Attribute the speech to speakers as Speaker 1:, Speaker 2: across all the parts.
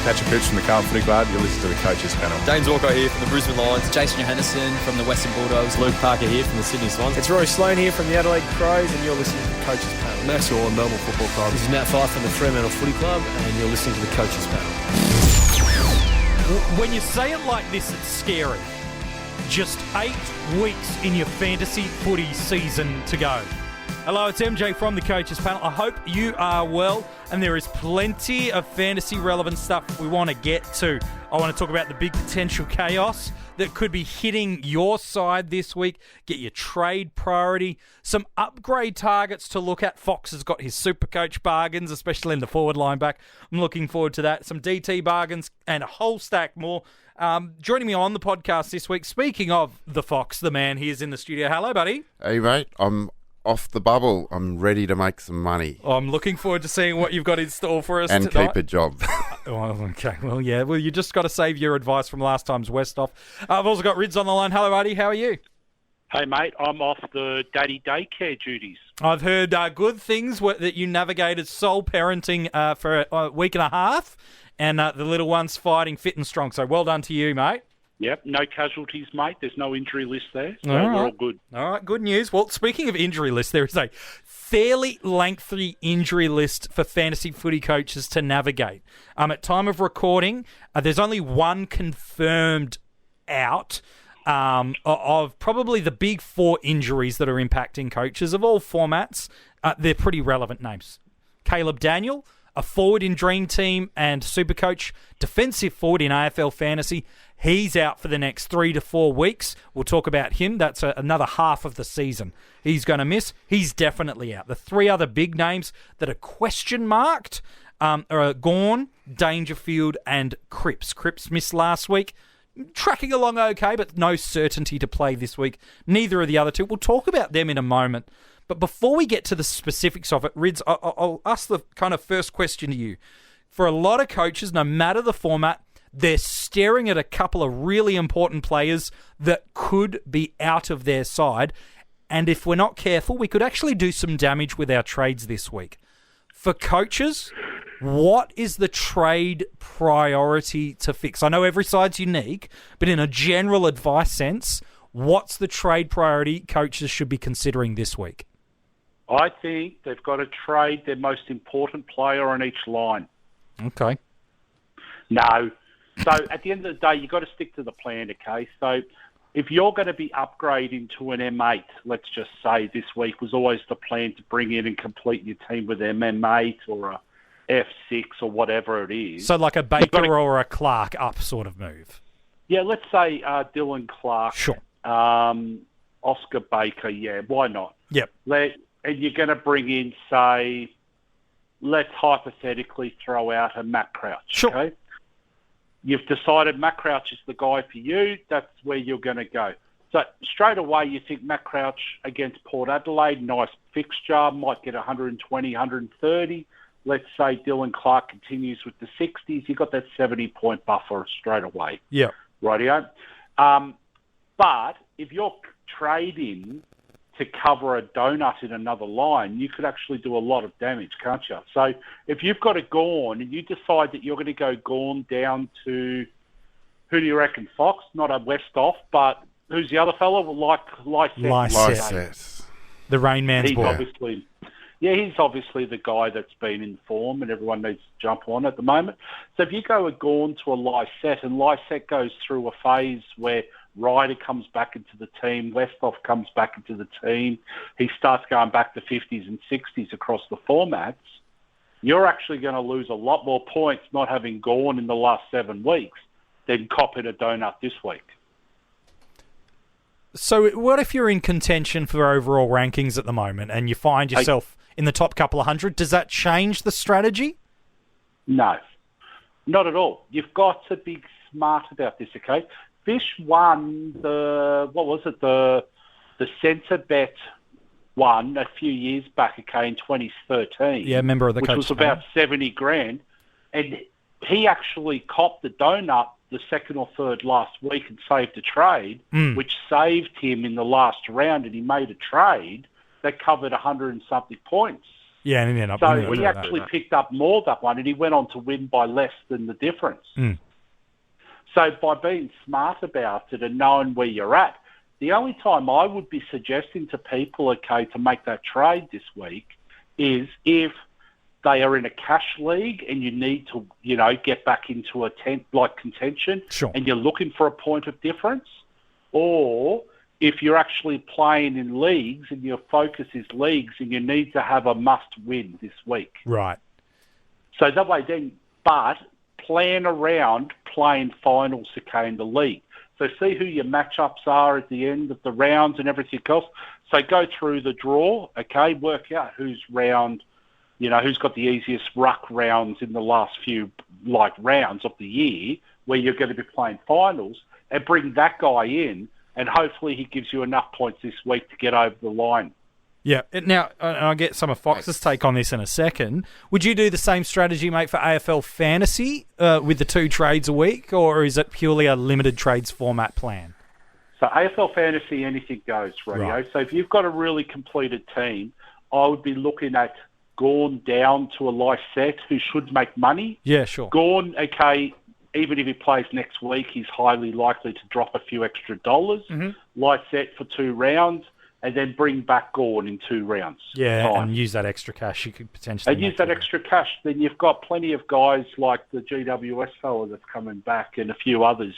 Speaker 1: Catch a pitch from the Carlton Footy Club. You're listening to the Coaches Panel.
Speaker 2: James Walker here from the Brisbane Lions.
Speaker 3: Jason Johannesson from the Western Bulldogs.
Speaker 2: Luke Parker here from the Sydney Swans.
Speaker 4: It's Rory Sloane here from the Adelaide Crows, and you're listening to the Coaches Panel.
Speaker 5: Max Orr, Melbourne Football Club.
Speaker 6: This is Matt Fyfe from the Fremantle Footy Club, and you're listening to the Coaches Panel.
Speaker 7: When you say it like this, it's scary. Just 8 weeks in your fantasy footy season to go. Hello, it's MJ from the Coaches Panel. I hope you are well, and there is plenty of fantasy-relevant stuff we want to get to. I want to talk about the big potential chaos that could be hitting your side this week, get your trade priority, some upgrade targets to look at. Fox has got his SuperCoach bargains, especially in the forward line back. I'm looking forward to that. Some DT bargains and a whole stack more. Joining me on the podcast this week, speaking of the Fox, the man, he is in the studio. Hello, buddy.
Speaker 8: Hey, mate. I'm off the bubble. I'm ready to make some money.
Speaker 7: I'm looking forward to seeing what you've got in store for us
Speaker 8: and
Speaker 7: tonight.
Speaker 8: Keep a job.
Speaker 7: Okay. Well, yeah. Well, you just got to save your advice from last time's West off. I've also got Rids on the line. Hello, buddy. How are you?
Speaker 9: Hey, mate. I'm off the daddy daycare duties.
Speaker 7: I've heard good things that you navigated sole parenting for a week and a half, and the little one's fighting fit and strong. So well done to you, mate.
Speaker 9: Yep, no casualties, mate. There's no injury list there, so
Speaker 7: all right.
Speaker 9: We're all good.
Speaker 7: All right, good news. Well, speaking of injury list, there is a fairly lengthy injury list for fantasy footy coaches to navigate. At time of recording, there's only one confirmed out of probably the big 4 injuries that are impacting coaches of all formats. They're pretty relevant names. Caleb Daniel, a forward in Dream Team and SuperCoach, defensive forward in AFL Fantasy. He's out for the next 3 to 4 weeks. We'll talk about him. That's another half of the season he's going to miss. He's definitely out. The 3 other big names that are question marked are Gawn, Dangerfield, and Cripps. Cripps missed last week. Tracking along okay, but no certainty to play this week. Neither of the other 2. We'll talk about them in a moment. But before we get to the specifics of it, Rids, I'll ask the kind of first question to you. For a lot of coaches, no matter the format, they're staring at a couple of really important players that could be out of their side. And if we're not careful, we could actually do some damage with our trades this week. For coaches, what is the trade priority to fix? I know every side's unique, but in a general advice sense, what's the trade priority coaches should be considering this week?
Speaker 9: I think they've got to trade their most important player on each line.
Speaker 7: Okay.
Speaker 9: No. So at the end of the day, you've got to stick to the plan, okay? So if you're going to be upgrading to an M8, let's just say this week was always the plan to bring in and complete your team with an M8 or a F6 or whatever it is.
Speaker 7: So like a Baker or a Clark up sort of move.
Speaker 9: Yeah, let's say Dylan Clark.
Speaker 7: Sure.
Speaker 9: Oscar Baker, yeah, why not?
Speaker 7: Yep.
Speaker 9: And you're going to bring in, say, let's hypothetically throw out a Matt Crouch,
Speaker 7: sure.
Speaker 9: Okay? You've decided Matt Crouch is the guy for you. That's where you're going to go. So straight away, you think Matt Crouch against Port Adelaide, nice fixture, might get 120, 130. Let's say Dylan Clark continues with the 60s. You've got that 70-point buffer straight away.
Speaker 7: Yeah.
Speaker 9: Rightio. But if you're trading to cover a donut in another line, you could actually do a lot of damage, can't you? So if you've got a Gawn and you decide that you're going to go Gawn down to, who do you reckon, Fox? Not a West off, but who's the other fellow?
Speaker 7: Lysette. The Rain Man's boy.
Speaker 9: He's obviously the guy that's been in form and everyone needs to jump on at the moment. So if you go a Gawn to a Lysette, and Lysette goes through a phase where Ryder comes back into the team, Westhoff comes back into the team, he starts going back to 50s and 60s across the formats, you're actually going to lose a lot more points not having Gawn in the last 7 weeks than copping a donut this week.
Speaker 7: So what if you're in contention for overall rankings at the moment and you find yourself in the top couple of hundred? Does that change the strategy? No,
Speaker 9: not at all. You've got to be smart about this, okay? Fish won the centre bet one a few years back, okay, in 2013.
Speaker 7: Yeah, member of the
Speaker 9: which
Speaker 7: coach
Speaker 9: was about 70 grand. And he actually copped the donut the second or third last week and saved a trade, which saved him in the last round, and he made a trade that covered 100 and something points.
Speaker 7: Yeah, and he ended up
Speaker 9: So
Speaker 7: winning
Speaker 9: he
Speaker 7: that.
Speaker 9: actually picked up more that one, and he went on to win by less than the difference. So by being smart about it and knowing where you're at, the only time I would be suggesting to people, okay, to make that trade this week is if they are in a cash league and you need to, get back into a contention,
Speaker 7: Sure.
Speaker 9: and you're looking for a point of difference, or if you're actually playing in leagues and your focus is leagues and you need to have a must-win this week.
Speaker 7: Right.
Speaker 9: So that way then, but plan around playing finals, okay, in the league. So see who your matchups are at the end of the rounds and everything else. So go through the draw, okay, work out who's round, who's got the easiest ruck rounds in the last few, rounds of the year where you're going to be playing finals, and bring that guy in, and hopefully he gives you enough points this week to get over the line.
Speaker 7: Yeah. Now, I'll get some of Fox's take on this in a second. Would you do the same strategy, mate, for AFL Fantasy with the 2 trades a week, or is it purely a limited trades format plan?
Speaker 9: So AFL Fantasy, anything goes, Radio. Right. So if you've got a really completed team, I would be looking at Gawn down to a Lysette who should make money.
Speaker 7: Yeah, sure.
Speaker 9: Gawn, okay, even if he plays next week, he's highly likely to drop a few extra dollars. Lysette for 2 rounds, and then bring back Gawn in 2 rounds.
Speaker 7: Yeah, and use that extra cash you could potentially...
Speaker 9: And use that extra cash. Then you've got plenty of guys like the GWS fella that's coming back and a few others,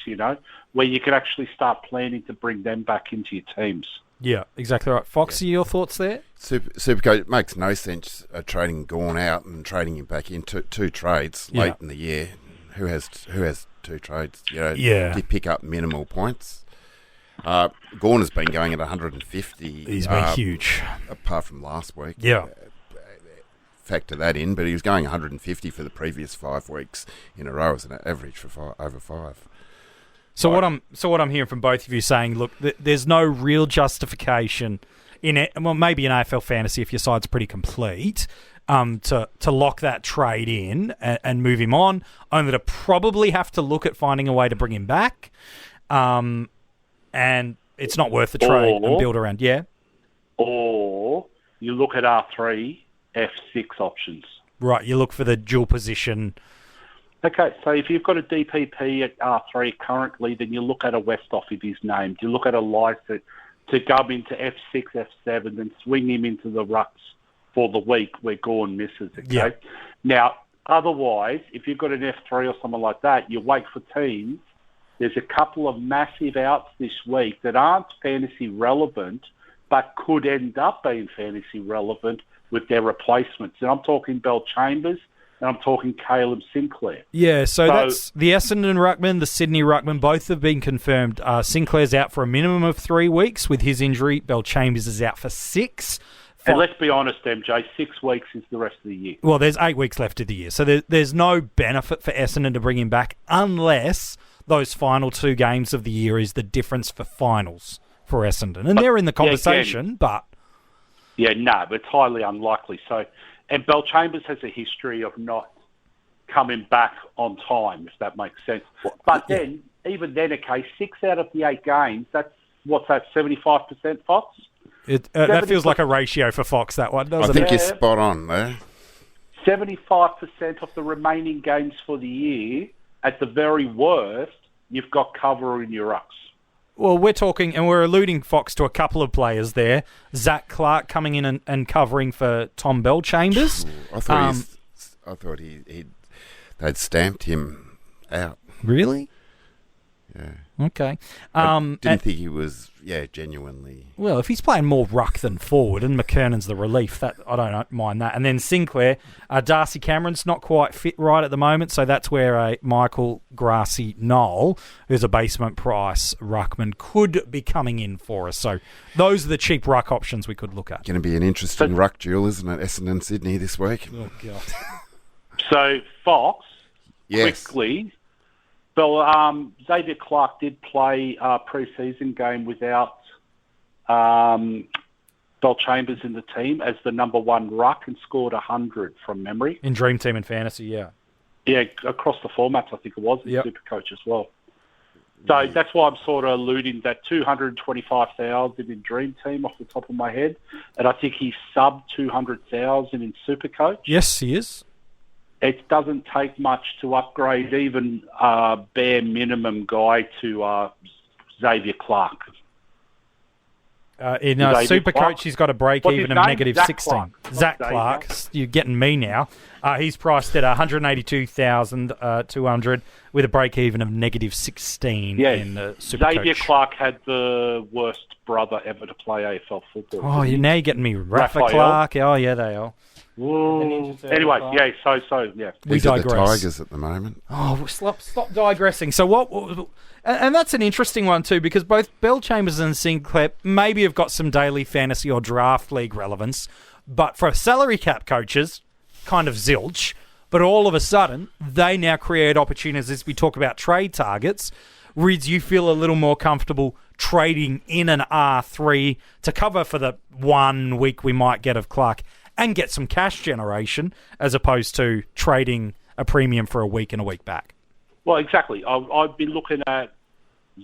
Speaker 9: where you can actually start planning to bring them back into your teams.
Speaker 7: Yeah, exactly right. Foxy, your thoughts there?
Speaker 8: Supercoach, it makes no sense trading Gawn out and trading him back in 2 trades late in the year. Who has 2 trades? To pick up minimal points. Gawn has been going at 150.
Speaker 7: He's been huge.
Speaker 8: Apart from last week.
Speaker 7: Yeah.
Speaker 8: Factor that in, but he was going 150 for the previous 5 weeks in a row as an average for over 5.
Speaker 7: So what I'm hearing from both of you saying, look, there's no real justification in it. Well, maybe in AFL Fantasy if your side's pretty complete, to lock that trade in and move him on, only to probably have to look at finding a way to bring him back. And it's not worth the trade and build around. Yeah.
Speaker 9: Or you look at R3, F6 options.
Speaker 7: Right, you look for the dual position.
Speaker 9: Okay, so if you've got a DPP at R3 currently, then you look at a Westhoff if he's named. You look at a Lysette to go into F6, F7, and swing him into the rucks for the week where Gawn misses. Okay.
Speaker 7: Yeah.
Speaker 9: Now, otherwise, if you've got an F3 or something like that, you wait for teams. There's a couple of massive outs this week that aren't fantasy relevant, but could end up being fantasy relevant with their replacements. And I'm talking Bell Chambers, and I'm talking Caleb Sinclair.
Speaker 7: Yeah, so that's the Essendon ruckman, the Sydney ruckman, both have been confirmed. Sinclair's out for a minimum of 3 weeks with his injury. Bell Chambers is out for 6.
Speaker 9: And let's be honest, MJ, 6 weeks is the rest of the year.
Speaker 7: Well, there's 8 weeks left of the year. So there's no benefit for Essendon to bring him back unless those final 2 games of the year is the difference for finals for Essendon. And they're in the conversation, but...
Speaker 9: Yeah, no, but it's highly unlikely. So, and Bell Chambers has a history of not coming back on time, if that makes sense. But then, even then, okay, 6 out of the 8 games, what's that, 75%, Fox?
Speaker 7: That feels like a ratio for Fox, that one, doesn't it?
Speaker 8: I think you're spot on there.
Speaker 9: 75% of the remaining games for the year, at the very worst, you've got cover in your rucks.
Speaker 7: Well, we're talking, and we're alluding, Fox, to a couple of players there. Zach Clark coming in and covering for Tom Bell Chambers.
Speaker 8: I thought they'd stamped him out.
Speaker 7: Really?
Speaker 8: Yeah.
Speaker 7: Okay.
Speaker 8: I didn't think he was, genuinely...
Speaker 7: Well, if he's playing more ruck than forward, and McKernan's the relief, that I don't mind that. And then Sinclair, Darcy Cameron's not quite fit right at the moment, so that's where Michael Grassy Knoll, who's a basement price ruckman, could be coming in for us. So those are the cheap ruck options we could look at.
Speaker 8: Going to be an interesting ruck duel, isn't it? Essendon Sydney this week.
Speaker 7: Oh, God.
Speaker 9: So, Fox,
Speaker 8: yes.
Speaker 9: Quickly... Well, Xavier Clark did play a pre-season game without Bell Chambers in the team as the number 1 ruck and scored 100 from memory.
Speaker 7: In Dream Team and Fantasy, yeah.
Speaker 9: Yeah, across the formats, I think it was, in
Speaker 7: Yep.
Speaker 9: SuperCoach as well. So that's why I'm sort of alluding that 225,000 in Dream Team off the top of my head, and I think he's sub 200,000 in SuperCoach.
Speaker 7: Yes, he is.
Speaker 9: It doesn't take much to upgrade even a bare minimum guy to Xavier Clark.
Speaker 7: In SuperCoach, he's got a break-even of negative
Speaker 9: Zach
Speaker 7: 16.
Speaker 9: Clark.
Speaker 7: Zach Clark, you're getting me now. He's priced at 182,200 with a break-even of negative 16 in SuperCoach.
Speaker 9: Xavier Clark had the worst brother ever to play AFL football.
Speaker 7: Oh, now you're getting me. Rafa Clark. Oh, yeah, they are.
Speaker 9: Anyway, yeah.
Speaker 7: We
Speaker 8: These are the
Speaker 7: digress.
Speaker 8: Tigers at the moment.
Speaker 7: Oh, stop digressing. So what? And that's an interesting one too, because both Bell Chambers and Sinclair maybe have got some daily fantasy or draft league relevance, but for salary cap coaches, kind of zilch. But all of a sudden, they now create opportunities as we talk about trade targets. Rids, you feel a little more comfortable trading in an R3 to cover for the 1 week we might get of Clark and get some cash generation, as opposed to trading a premium for a week and a week back.
Speaker 9: Well, exactly. I've been looking at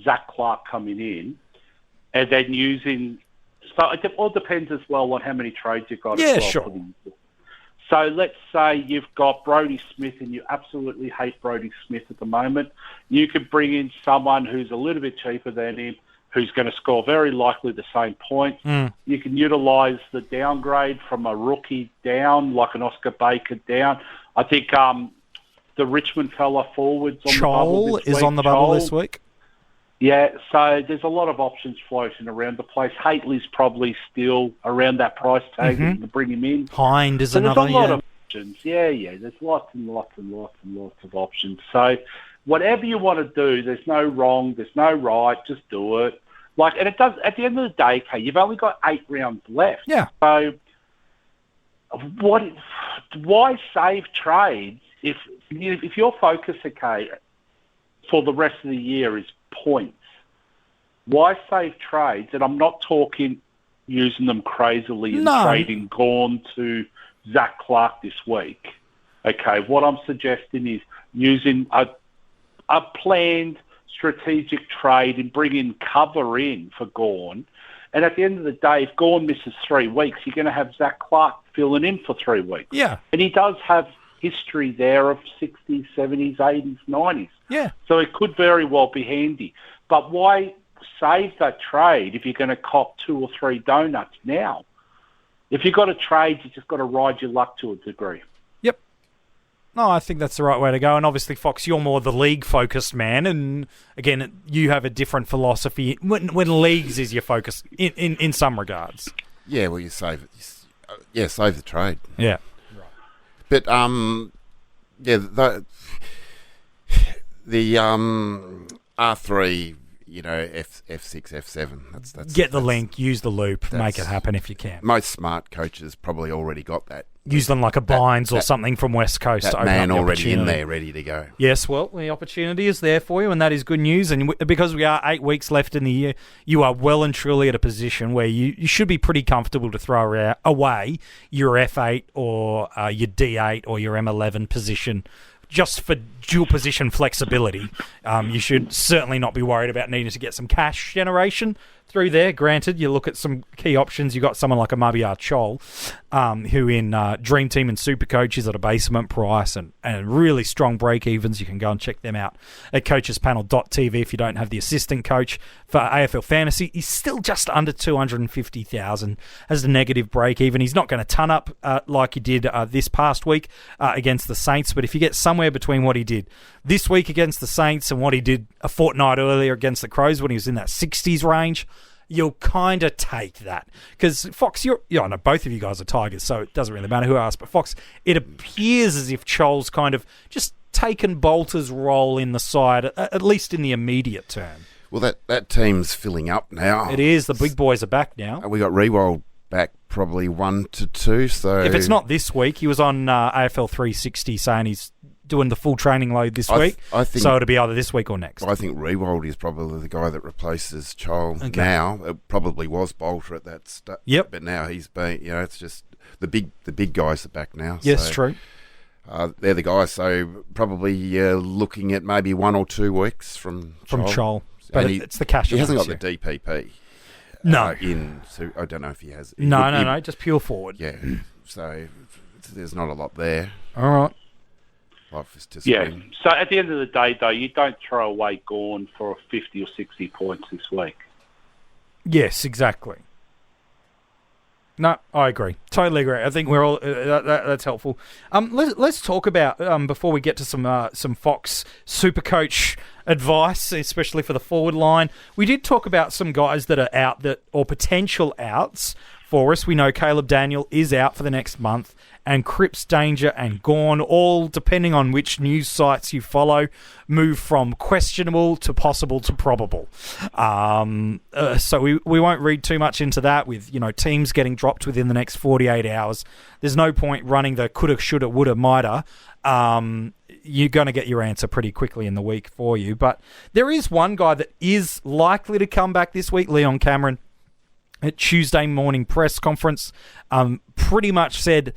Speaker 9: Zach Clark coming in and then using... So it all depends as well on how many trades you've got.
Speaker 7: Yeah,
Speaker 9: as well
Speaker 7: sure.
Speaker 9: So let's say you've got Brodie Smith and you absolutely hate Brodie Smith at the moment. You could bring in someone who's a little bit cheaper than him, who's going to score very likely the same points. You can utilise the downgrade from a rookie down, like an Oscar Baker down. I think the Richmond fella forwards on the bubble this week.
Speaker 7: Is on the bubble this week.
Speaker 9: Yeah, so there's a lot of options floating around the place. Haley's probably still around that price tag to bring him in.
Speaker 7: Hind is
Speaker 9: so
Speaker 7: another.
Speaker 9: There's a lot of options. Yeah. There's lots and lots and lots and lots of options. So whatever you want to do, there's no wrong, there's no right. Just do it. And it does. At the end of the day, okay, you've only got 8 rounds left.
Speaker 7: Yeah.
Speaker 9: So why save trades if your focus, okay, for the rest of the year is points? Why save trades? And I'm not talking using them crazily and trading Gawn to Zach Clark this week. Okay, what I'm suggesting is using a planned strategic trade and bringing cover in for Gawn. And at the end of the day, if Gawn misses 3 weeks, you're going to have Zach Clark filling in for 3 weeks.
Speaker 7: Yeah.
Speaker 9: And he does have history there of 60s, 70s, 80s, 90s.
Speaker 7: Yeah.
Speaker 9: So it could very well be handy. But why save that trade if you're going to cop 2 or 3 donuts now? If you've got a trade, you just got to ride your luck to a degree.
Speaker 7: Yep. No, I think that's the right way to go. And obviously, Fox, you're more the league-focused man. And again, you have a different philosophy when leagues is your focus in some regards.
Speaker 8: Yeah, well, you save it. Save the trade.
Speaker 7: Yeah.
Speaker 8: But the R3, F6, F7. That's
Speaker 7: get the link, use the loop, make it happen if you can.
Speaker 8: Most smart coaches probably already got that.
Speaker 7: Use them like a Binds or something from West Coast.
Speaker 8: That
Speaker 7: to open
Speaker 8: man
Speaker 7: up the
Speaker 8: already in
Speaker 7: opportunity.
Speaker 8: there, ready to go.
Speaker 7: Yes, well, the opportunity is there for you, and that is good news. And because we are 8 weeks left in the year, you are well and truly at a position where you should be pretty comfortable to throw away your F8 or your D8 or your M11 position just for dual position flexibility. You should certainly not be worried about needing to get some cash generation through there. Granted, you look at some key options. You got someone like a Mabiar Chol, who in Dream Team and SuperCoach is at a basement price and really strong break-evens. You can go and check them out at coachespanel.tv if you don't have the assistant coach. For AFL Fantasy, he's still just under 250,000 as a negative break-even. He's not going to ton up like he did this past week against the Saints, but if you get somewhere between what he did this week against the Saints and what he did a fortnight earlier against the Crows when he was in that 60s range, you'll kind of take that. Because, Fox, I know both of you guys are Tigers, so it doesn't really matter who asks, but Fox, it appears as if Chol's kind of just taken Bolter's role in the side, at least in the immediate term.
Speaker 8: Well, that team's filling up now.
Speaker 7: It is. The big boys are back now.
Speaker 8: We got Rewald back probably 1 to 2, so...
Speaker 7: If it's not this week, he was on AFL 360 saying he's doing the full training load this week,
Speaker 8: I think,
Speaker 7: so it'll be either this week or next.
Speaker 8: I think Rewald is probably the guy that replaces Chol now. It probably was Bolter at that stage.
Speaker 7: Yep.
Speaker 8: But now he's been, it's just the big guys are back now.
Speaker 7: Yes,
Speaker 8: so,
Speaker 7: true.
Speaker 8: They're the guys, so probably looking at maybe 1 or 2 weeks from
Speaker 7: Chol. But it's the cash.
Speaker 8: He hasn't got the DPP.
Speaker 7: No.
Speaker 8: So I don't know if he has.
Speaker 7: No, just pure forward.
Speaker 8: Yeah, so there's not a lot there.
Speaker 7: All right.
Speaker 9: Yeah, so at the end of the day, though, you don't throw away Gawn for 50 or 60 points this week.
Speaker 7: Yes, exactly. No, I agree. Totally agree. I think we're all that's helpful. Let's talk about before we get to some Fox SuperCoach advice, especially for the forward line. We did talk about some guys that are out or potential outs for us. We know Caleb Daniel is out for the next month, and Cripps, Danger, and Gawn, all depending on which news sites you follow, move from questionable to possible to probable. So we won't read too much into that with, teams getting dropped within the next 48 hours. There's no point running the coulda, shoulda, woulda, mighta. You're going to get your answer pretty quickly in the week for you. But there is one guy that is likely to come back this week, Leon Cameron, at Tuesday morning press conference, pretty much said,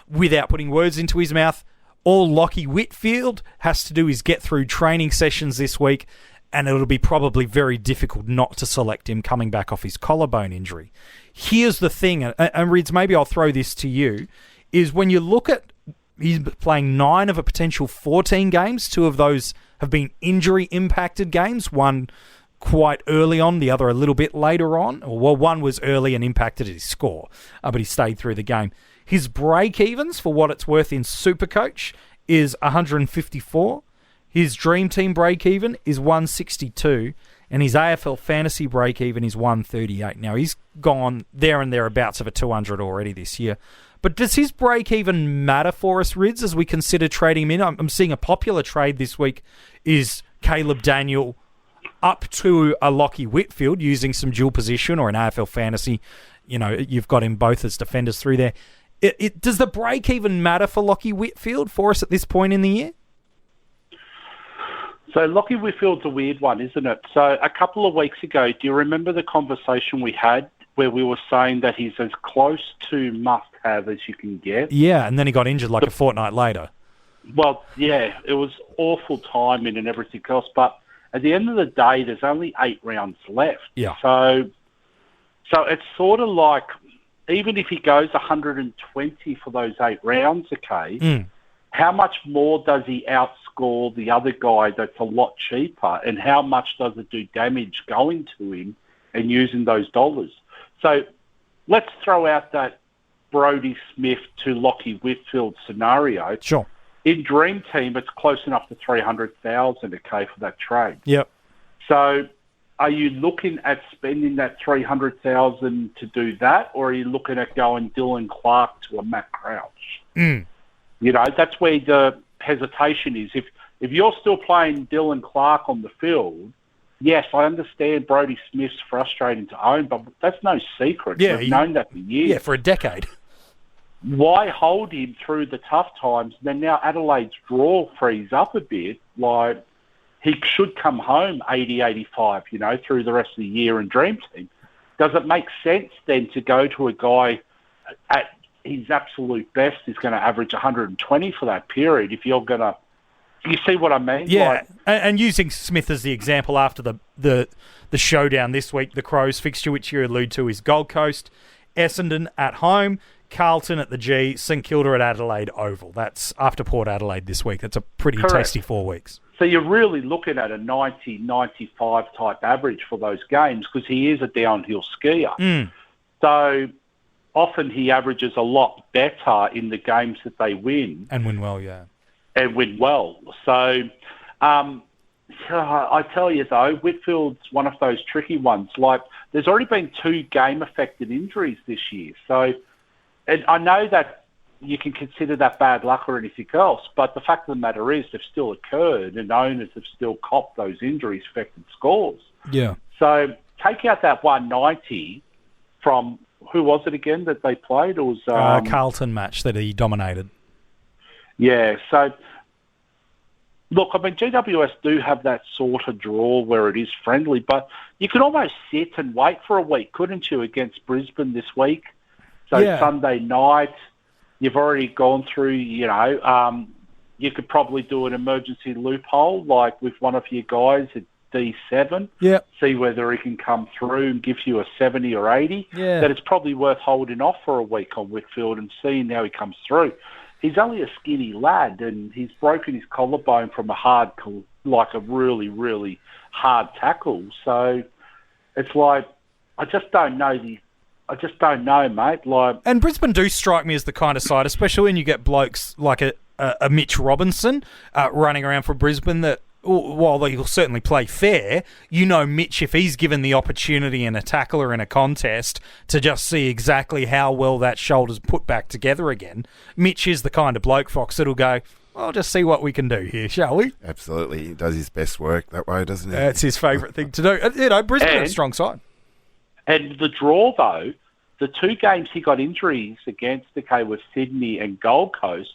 Speaker 7: without putting words into his mouth, all Lachie Whitfield has to do is get through training sessions this week, and it'll be probably very difficult not to select him coming back off his collarbone injury. Here's the thing, and Rids, maybe I'll throw this to you, is when you look at, he's playing 9 of a potential 14 games, 2 of those have been injury-impacted games, one quite early on, the other a little bit later on. Well, one was early and impacted his score, but he stayed through the game. His break-evens, for what it's worth in SuperCoach, is 154. His Dream Team break-even is 162. And his AFL Fantasy break-even is 138. Now, he's gone there and thereabouts of a 200 already this year. But does his break-even matter for us, Rids, as we consider trading him in? I'm seeing a popular trade this week is Caleb Daniel up to a Lachie Whitfield using some dual position, or an AFL Fantasy. You've got him both as defenders through there. Does the break even matter for Lachie Whitfield for us at this point in the year?
Speaker 9: So Lachie Whitfield's a weird one, isn't it? So a couple of weeks ago, do you remember the conversation we had where we were saying that he's as close to must-have as you can get?
Speaker 7: Yeah, and then he got injured like a fortnight later.
Speaker 9: Well, yeah, it was awful timing and everything else, but at the end of the day, there's only 8 rounds left.
Speaker 7: Yeah.
Speaker 9: So it's sort of like, even if he goes 120 for those 8 rounds, okay, how much more does he outscore the other guy that's a lot cheaper, and how much does it do damage going to him and using those dollars? So let's throw out that Brodie Smith to Lachie Whitfield scenario.
Speaker 7: Sure.
Speaker 9: In Dream Team, it's close enough to 300,000, okay, for that trade.
Speaker 7: Yep.
Speaker 9: So are you looking at spending that 300,000 to do that, or are you looking at going Dylan Clark to a Matt Crouch? That's where the hesitation is. If you're still playing Dylan Clark on the field, yes, I understand Brodie Smith's frustrating to own, but that's no secret.
Speaker 7: Yeah,
Speaker 9: we've known that for years.
Speaker 7: Yeah, for a decade.
Speaker 9: Why hold him through the tough times? Then now Adelaide's draw frees up a bit. Like, he should come home 80, 85, through the rest of the year in Dream Team. Does it make sense then to go to a guy at his absolute best is going to average 120 for that period if you're going to... You see what I mean?
Speaker 7: Yeah, and using Smith as the example after the showdown this week, the Crows fixture, which you allude to, is Gold Coast, Essendon at home, Carlton at the G, St Kilda at Adelaide Oval. That's after Port Adelaide this week. That's a pretty tasty 4 weeks.
Speaker 9: So you're really looking at a 90, 95 type average for those games because he is a downhill skier. So often he averages a lot better in the games that they win.
Speaker 7: And win well, yeah.
Speaker 9: And win well. So I tell you, though, Whitfield's one of those tricky ones. Like, there's already been 2 game-affected injuries this year. So, and I know that you can consider that bad luck or anything else, but the fact of the matter is they've still occurred and owners have still copped those injuries-affected scores.
Speaker 7: Yeah.
Speaker 9: So take out that 190 from, who was it again that they played? It was
Speaker 7: Carlton match that he dominated.
Speaker 9: Yeah, so... Look, I mean, GWS do have that sort of draw where it is friendly, but you could almost sit and wait for a week, couldn't you, against Brisbane this week? So Sunday night, you've already gone through, you could probably do an emergency loophole, like with one of your guys at D7.
Speaker 7: Yeah.
Speaker 9: See whether he can come through and give you a 70 or 80.
Speaker 7: Yeah.
Speaker 9: That it's probably worth holding off for a week on Whitfield and seeing how he comes through. He's only a skinny lad, and he's broken his collarbone from a really, really hard tackle. So it's like, I just don't know, mate. Like,
Speaker 7: and Brisbane do strike me as the kind of side, especially when you get blokes like a Mitch Robinson running around for Brisbane, that while he'll certainly play fair, Mitch, if he's given the opportunity in a tackle or in a contest to just see exactly how well that shoulder's put back together again, Mitch is the kind of bloke, Fox, that'll go, I'll just see what we can do here, shall we?
Speaker 8: Absolutely. He does his best work that way, doesn't he?
Speaker 7: That's his favourite thing to do. Brisbane are a strong side.
Speaker 9: And the draw, though, the 2 games he got injuries against, with Sydney and Gold Coast,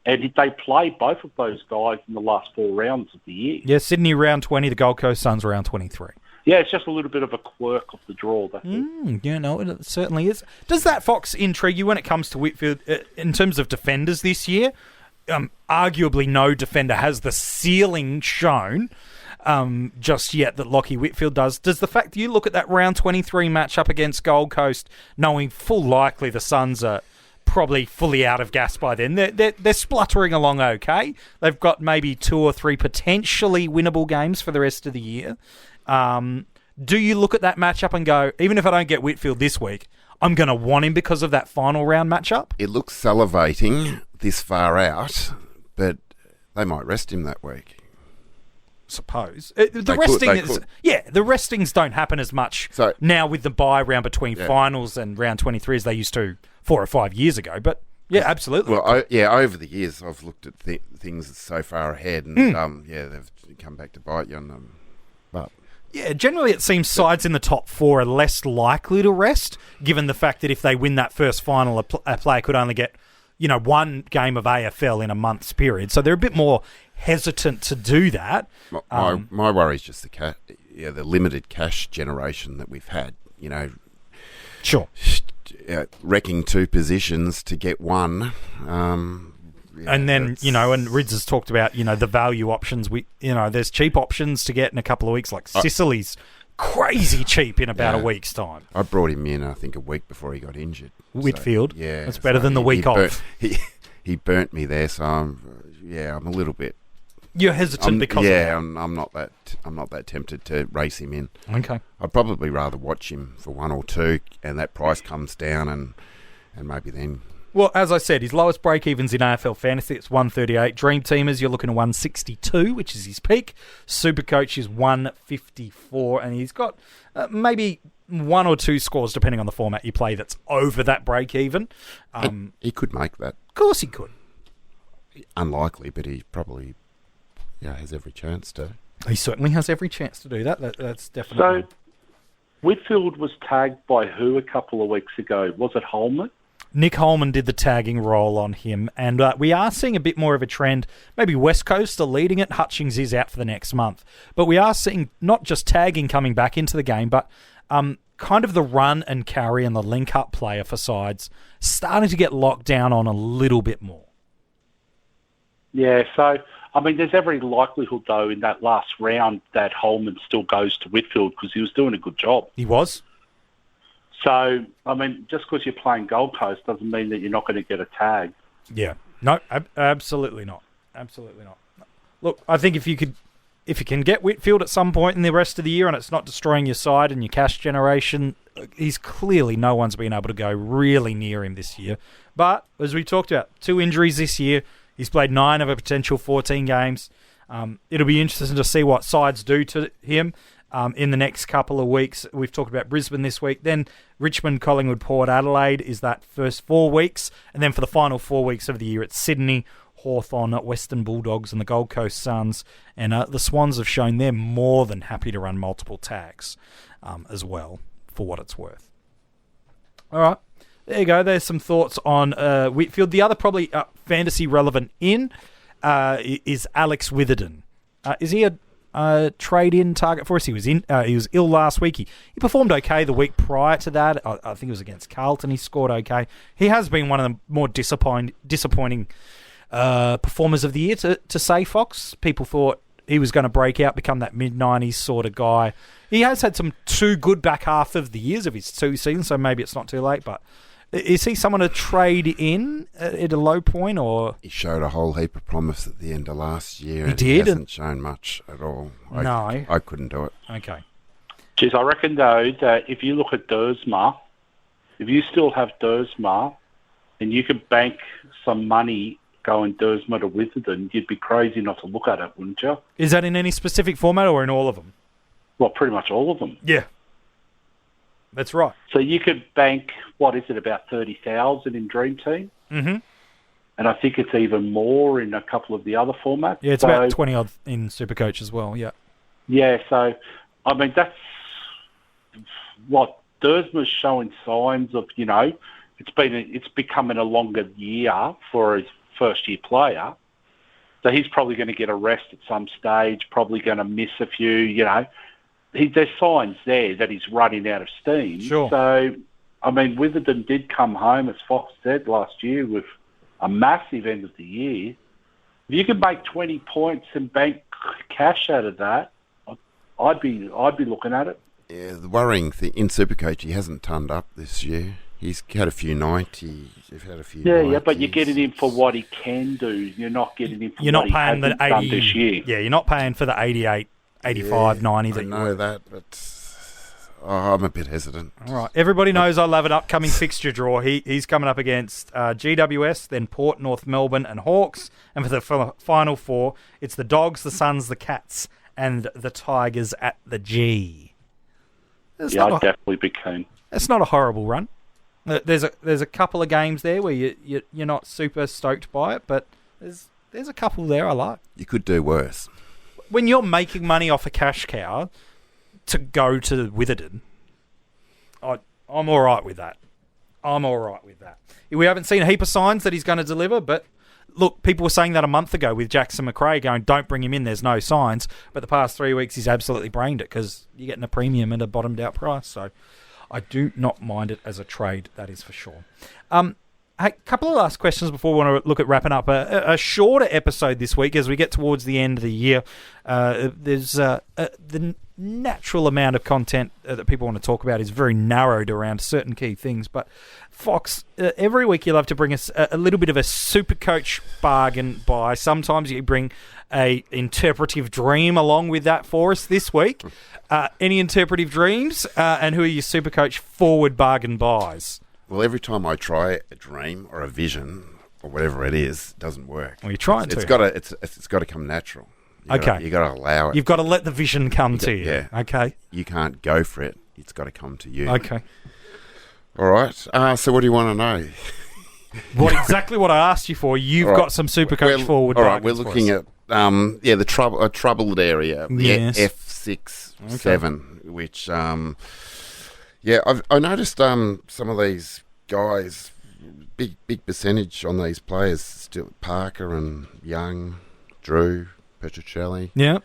Speaker 9: and they played both of those guys in the last 4 rounds of the year.
Speaker 7: Yeah, Sydney round 20, the Gold Coast Suns round 23.
Speaker 9: Yeah, it's just a little bit of a quirk of the draw. That's it.
Speaker 7: Yeah, no, it certainly is. Does that, Fox, intrigue you when it comes to Whitfield in terms of defenders this year? Arguably no defender has the ceiling shown just yet that Lachie Whitfield does. Does the fact that you look at that round 23 match up against Gold Coast, knowing full likely the Suns are probably fully out of gas by then, they're spluttering along okay. They've got maybe 2 or 3 potentially winnable games for the rest of the year. Do you look at that matchup and go, even if I don't get Whitfield this week, I'm going to want him because of that final round matchup?
Speaker 8: It looks salivating this far out, but they might rest him that week.
Speaker 7: Suppose the restings don't happen as much now with the bye round between finals and round 23 as they used to 4 or 5 years ago. But yeah, absolutely.
Speaker 8: Well, over the years I've looked at things so far ahead, and they've come back to bite you on them. But
Speaker 7: yeah, generally it seems sides in the top 4 are less likely to rest, given the fact that if they win that first final, a player could only get 1 game of AFL in a month's period. So they're a bit more hesitant to do that.
Speaker 8: My worry is just the limited cash generation that we've had.
Speaker 7: Sure.
Speaker 8: Wrecking 2 positions to get 1.
Speaker 7: And then, and Rids has talked about, the value options. There's cheap options to get in a couple of weeks, like Sicily's crazy cheap in about a week's time.
Speaker 8: I brought him in, I think, a week before he got injured.
Speaker 7: Whitfield?
Speaker 8: So, yeah.
Speaker 7: That's better than the week off.
Speaker 8: He burnt me there, so I'm a little bit...
Speaker 7: You're hesitant because of that.
Speaker 8: I'm not that tempted to race him in.
Speaker 7: Okay.
Speaker 8: I'd probably rather watch him for 1 or 2, and that price comes down, and maybe then...
Speaker 7: Well, as I said, his lowest break-evens in AFL Fantasy, it's 138. Dream Teamers, you're looking at 162, which is his peak. SuperCoach is 154, and he's got maybe 1 or 2 scores, depending on the format you play, that's over that break-even.
Speaker 8: He could make that.
Speaker 7: Of course he could.
Speaker 8: Unlikely, but he probably has every chance to.
Speaker 7: He certainly has every chance to do that. That's definitely...
Speaker 9: So, Whitfield was tagged by who a couple of weeks ago? Was it Holman?
Speaker 7: Nick Holman did the tagging role on him, and we are seeing a bit more of a trend. Maybe West Coast are leading it. Hutchings is out for the next month. But we are seeing not just tagging coming back into the game, but kind of the run and carry and the link-up player for sides starting to get locked down on a little bit more.
Speaker 9: Yeah, so, there's every likelihood, though, in that last round that Holman still goes to Whitfield because he was doing a good job.
Speaker 7: He was.
Speaker 9: So, just because you're playing Gold Coast doesn't mean that you're not going to get a tag.
Speaker 7: Yeah. No, absolutely not. Absolutely not. Look, I think if you can get Whitfield at some point in the rest of the year and it's not destroying your side and your cash generation, he's clearly no one's been able to go really near him this year. But, as we talked about, 2 injuries this year. He's played 9 of a potential 14 games. It'll be interesting to see what sides do to him in the next couple of weeks. We've talked about Brisbane this week. Then Richmond, Collingwood, Port Adelaide is that first 4 weeks. And then for the final 4 weeks of the year, it's Sydney, Hawthorn, Western Bulldogs and the Gold Coast Suns. And the Swans have shown they're more than happy to run multiple tags as well, for what it's worth. All right. There you go. There's some thoughts on Whitfield. The other probably fantasy relevant is Alex Witherden. Is he a trade-in target for us? He was ill last week. He performed okay the week prior to that. I think it was against Carlton. He scored okay. He has been one of the more disappointing performers of the year to say, Fox. People thought he was going to break out, become that mid-90s sort of guy. He has had some two good back half of the years of his two seasons, so maybe it's not too late. But is he someone to trade in at a low point? Or
Speaker 8: he showed a whole heap of promise at the end of last year.
Speaker 7: He
Speaker 8: hasn't shown much at all. I couldn't do it.
Speaker 7: Okay.
Speaker 9: Geez, I reckon, though, that if you look at Dersma, if you still have Dersma, and you could bank some money going Dersma to Witherden, you'd be crazy not to look at it, wouldn't you?
Speaker 7: Is that in any specific format or in all of them?
Speaker 9: Well, pretty much all of them.
Speaker 7: Yeah. That's right.
Speaker 9: So you could bank, about 30,000 in Dream Team?
Speaker 7: Mm-hmm.
Speaker 9: And I think it's even more in a couple of the other formats.
Speaker 7: Yeah, it's about 20-odd in SuperCoach as well, yeah.
Speaker 9: Yeah, so, I mean, that's what Dersma's showing signs of, it's becoming a longer year for his first-year player. So he's probably going to get a rest at some stage, probably going to miss a few, There's signs there that he's running out of steam.
Speaker 7: Sure.
Speaker 9: So, I mean, Witherden did come home, as Fox said, last year with a massive end of the year. If you can make 20 points and bank cash out of that, I'd be looking at it.
Speaker 8: Yeah, the worrying thing in SuperCoach, he hasn't turned up this year. He's had a few 90s. You've had a few.
Speaker 9: Yeah, but you're getting him for what he can do. You're not getting him for what he hasn't done this year.
Speaker 7: Yeah, you're not paying for the 88, 85, 90.
Speaker 8: I know that, but I'm a bit hesitant.
Speaker 7: All right. Everybody knows I love an upcoming fixture draw. He's coming up against GWS, then Port, North Melbourne and Hawks. And for the final four, it's the Dogs, the Suns, the Cats and the Tigers at the G.
Speaker 9: I'd definitely be keen.
Speaker 7: It's not a horrible run. There's a couple of games there where you're not super stoked by it, but there's a couple there I like.
Speaker 8: You could do worse.
Speaker 7: When you're making money off a cash cow to go to Witherden, I'm all right with that. We haven't seen a heap of signs that he's going to deliver, but look, people were saying that a month ago with Jackson McRae going, don't bring him in, there's no signs. But the past 3 weeks, he's absolutely brained it because you're getting a premium at a bottomed out price. So I do not mind it as a trade, that is for sure. Hey, a couple of last questions before we want to look at wrapping up. A shorter episode this week as we get towards the end of the year. There's the natural amount of content that people want to talk about is very narrowed around certain key things. But Fox, every week you love to bring us a little bit of a SuperCoach bargain buy. Sometimes you bring a interpretive dream along with that for us this week. Any interpretive dreams? And who are your SuperCoach forward bargain buys?
Speaker 8: Well, every time I try a dream or a vision or whatever it is, it doesn't work.
Speaker 7: Well, you're trying to.
Speaker 8: It's got to come natural. You got to allow it.
Speaker 7: You've got to let the vision come to you.
Speaker 8: Yeah.
Speaker 7: Okay.
Speaker 8: You can't go for it. It's got to come to you.
Speaker 7: Okay.
Speaker 8: All right. So what do you want to know?
Speaker 7: Exactly what I asked you for. You've got some SuperCoach forward.
Speaker 8: All right. We're looking at the troubled area.
Speaker 7: Yes.
Speaker 8: F6, 7, which I noticed some of these guys, big percentage on these players, still Parker and Young, Drew, Petrocelli.
Speaker 7: Yeah.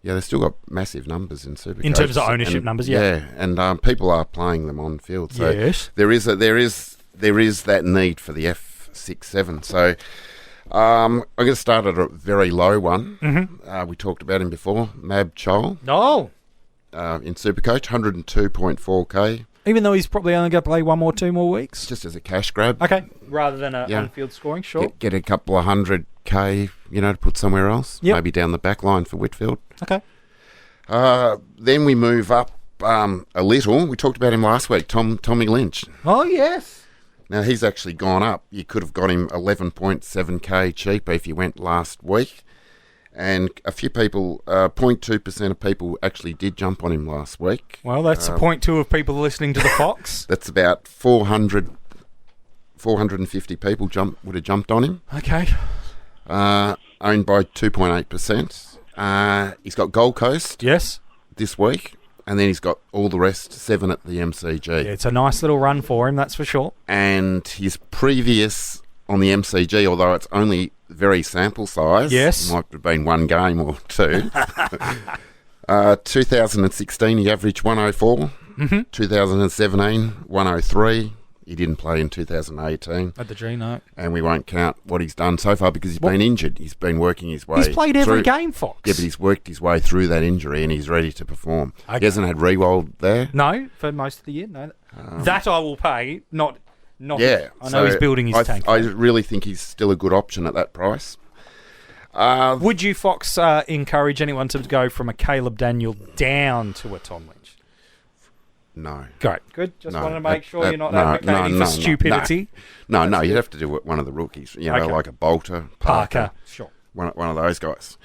Speaker 8: Yeah, they've still got massive numbers in SuperCoach.
Speaker 7: In terms of ownership numbers, yeah.
Speaker 8: Yeah, and people are playing them on field. So
Speaker 7: yes.
Speaker 8: there is that need for the F6, 7. So I'm going to start at a very low one. Mm-hmm. We talked about him before, Mab Chol.
Speaker 7: Oh.
Speaker 8: In SuperCoach, 102.4k.
Speaker 7: Even though he's probably only going to play 2 more weeks?
Speaker 8: Just as a cash grab.
Speaker 7: Okay, rather than on-field scoring, sure.
Speaker 8: Get a couple of 100k, to put somewhere else. Yep. Maybe down the back line for Whitfield.
Speaker 7: Okay.
Speaker 8: Then we move up a little. We talked about him last week, Tommy Lynch.
Speaker 7: Oh, yes.
Speaker 8: Now, he's actually gone up. You could have got him 11.7k cheaper if you went last week. And a few people, 0.2% of people actually did jump on him last week.
Speaker 7: Well, that's 0.2 of people listening to the Fox.
Speaker 8: That's about 450 people would have jumped on him.
Speaker 7: Okay.
Speaker 8: Owned by 2.8%. He's got Gold Coast.
Speaker 7: Yes.
Speaker 8: This week. And then he's got all the rest, 7 at the MCG.
Speaker 7: Yeah, it's a nice little run for him, that's for sure.
Speaker 8: And his previous on the MCG, although it's only very sample size.
Speaker 7: Yes.
Speaker 8: Might have been 1 game or 2. 2016, he averaged 104. Mm-hmm. 2017, 103. He didn't play in 2018.
Speaker 7: At the G, no.
Speaker 8: And we won't count what he's done so far because he's been injured. He's been working his way.
Speaker 7: He's played every game, Fox.
Speaker 8: Yeah, but he's worked his way through that injury and he's ready to perform. Okay. He hasn't had Rewald there.
Speaker 7: No, for most of the year, no. That I will pay, not.
Speaker 8: Yeah.
Speaker 7: I know he's building his tank.
Speaker 8: I really think he's still a good option at that price.
Speaker 7: Would you, Fox, encourage anyone to go from a Caleb Daniel down to a Tom Lynch?
Speaker 8: No.
Speaker 7: Great. Good. Just wanted to make sure you're not advocating for stupidity.
Speaker 8: No, you'd have to do one of the rookies, like a Bolter, Parker.
Speaker 7: Sure.
Speaker 8: One of those guys.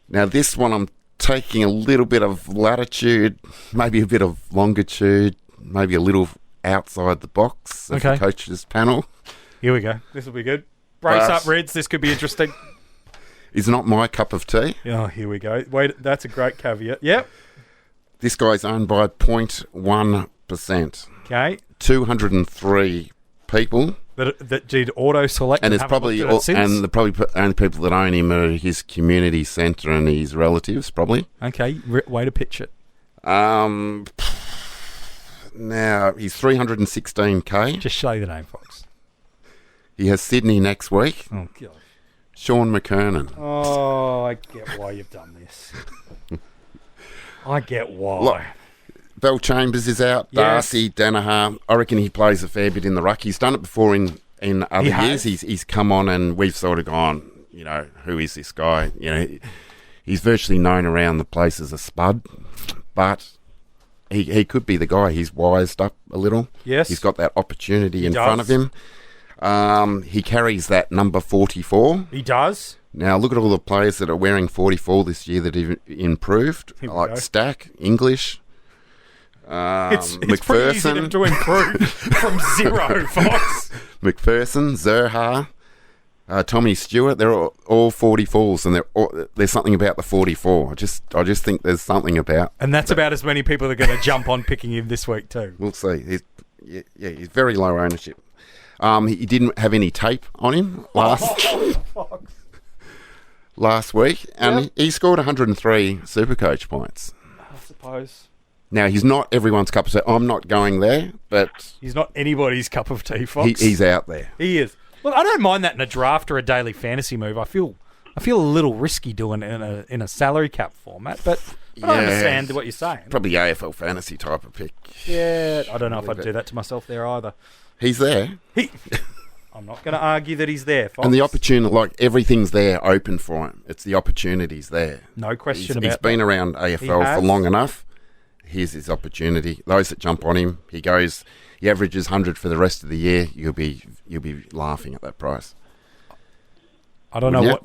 Speaker 8: Now, this one I'm taking a little bit of latitude, maybe a bit of longitude, maybe a little outside the box of the coaches panel.
Speaker 7: Here we go. This will be good. Brace up, Reds. This could be interesting.
Speaker 8: It's not my cup of tea.
Speaker 7: Oh, here we go. Wait, that's a great caveat. Yep.
Speaker 8: This guy's owned by 0.1%.
Speaker 7: Okay.
Speaker 8: 203 people.
Speaker 7: That did auto-select
Speaker 8: and it's probably and the only people that own him are his community centre and his relatives, probably.
Speaker 7: Okay, way to pitch it.
Speaker 8: Now, he's 316k.
Speaker 7: Just show the name, Fox.
Speaker 8: He has Sydney next week.
Speaker 7: Oh, God.
Speaker 8: Sean McKernan.
Speaker 7: Oh, I get why you've done this. I get why.
Speaker 8: Look, Bell Chambers is out.
Speaker 7: Yes.
Speaker 8: Darcy, Danaher. I reckon he plays a fair bit in the ruck. He's done it before in other years. He's come on and we've sort of gone, who is this guy? He's virtually known around the place as a spud, but he could be the guy. He's wised up a little.
Speaker 7: Yes.
Speaker 8: He's got that opportunity in front of him. He carries that number 44.
Speaker 7: He does.
Speaker 8: Now, look at all the players that are wearing 44 this year that have improved, like Stack, English,
Speaker 7: it's
Speaker 8: McPherson.
Speaker 7: pretty easy to improve from 0, Fox.
Speaker 8: McPherson, Zerha, Tommy Stewart, they're all 44s, and there's something about the 44. I just think there's something about.
Speaker 7: And that's about as many people that are going to jump on picking him this week too.
Speaker 8: We'll see. He's very low ownership. He didn't have any tape on him last week, and he scored 103 SuperCoach points.
Speaker 7: I suppose.
Speaker 8: Now, he's not everyone's cup of tea. I'm not going there, but...
Speaker 7: He's not anybody's cup of tea, Fox.
Speaker 8: He's out there.
Speaker 7: He is. Look, I don't mind that in a draft or a daily fantasy move. I feel a little risky doing it in a salary cap format, but I understand what you're saying.
Speaker 8: Probably AFL fantasy type of pick.
Speaker 7: Yeah, I don't know if I'd do that to myself there either.
Speaker 8: He's there.
Speaker 7: I'm not going to argue that he's there, Fox.
Speaker 8: And the opportunity, everything's there open for him. It's the opportunities there.
Speaker 7: No question about it.
Speaker 8: He's been around AFL for long enough. Here's his opportunity. Those that jump on him, he averages 100 for the rest of the year. You'll be laughing at that price.
Speaker 7: I don't know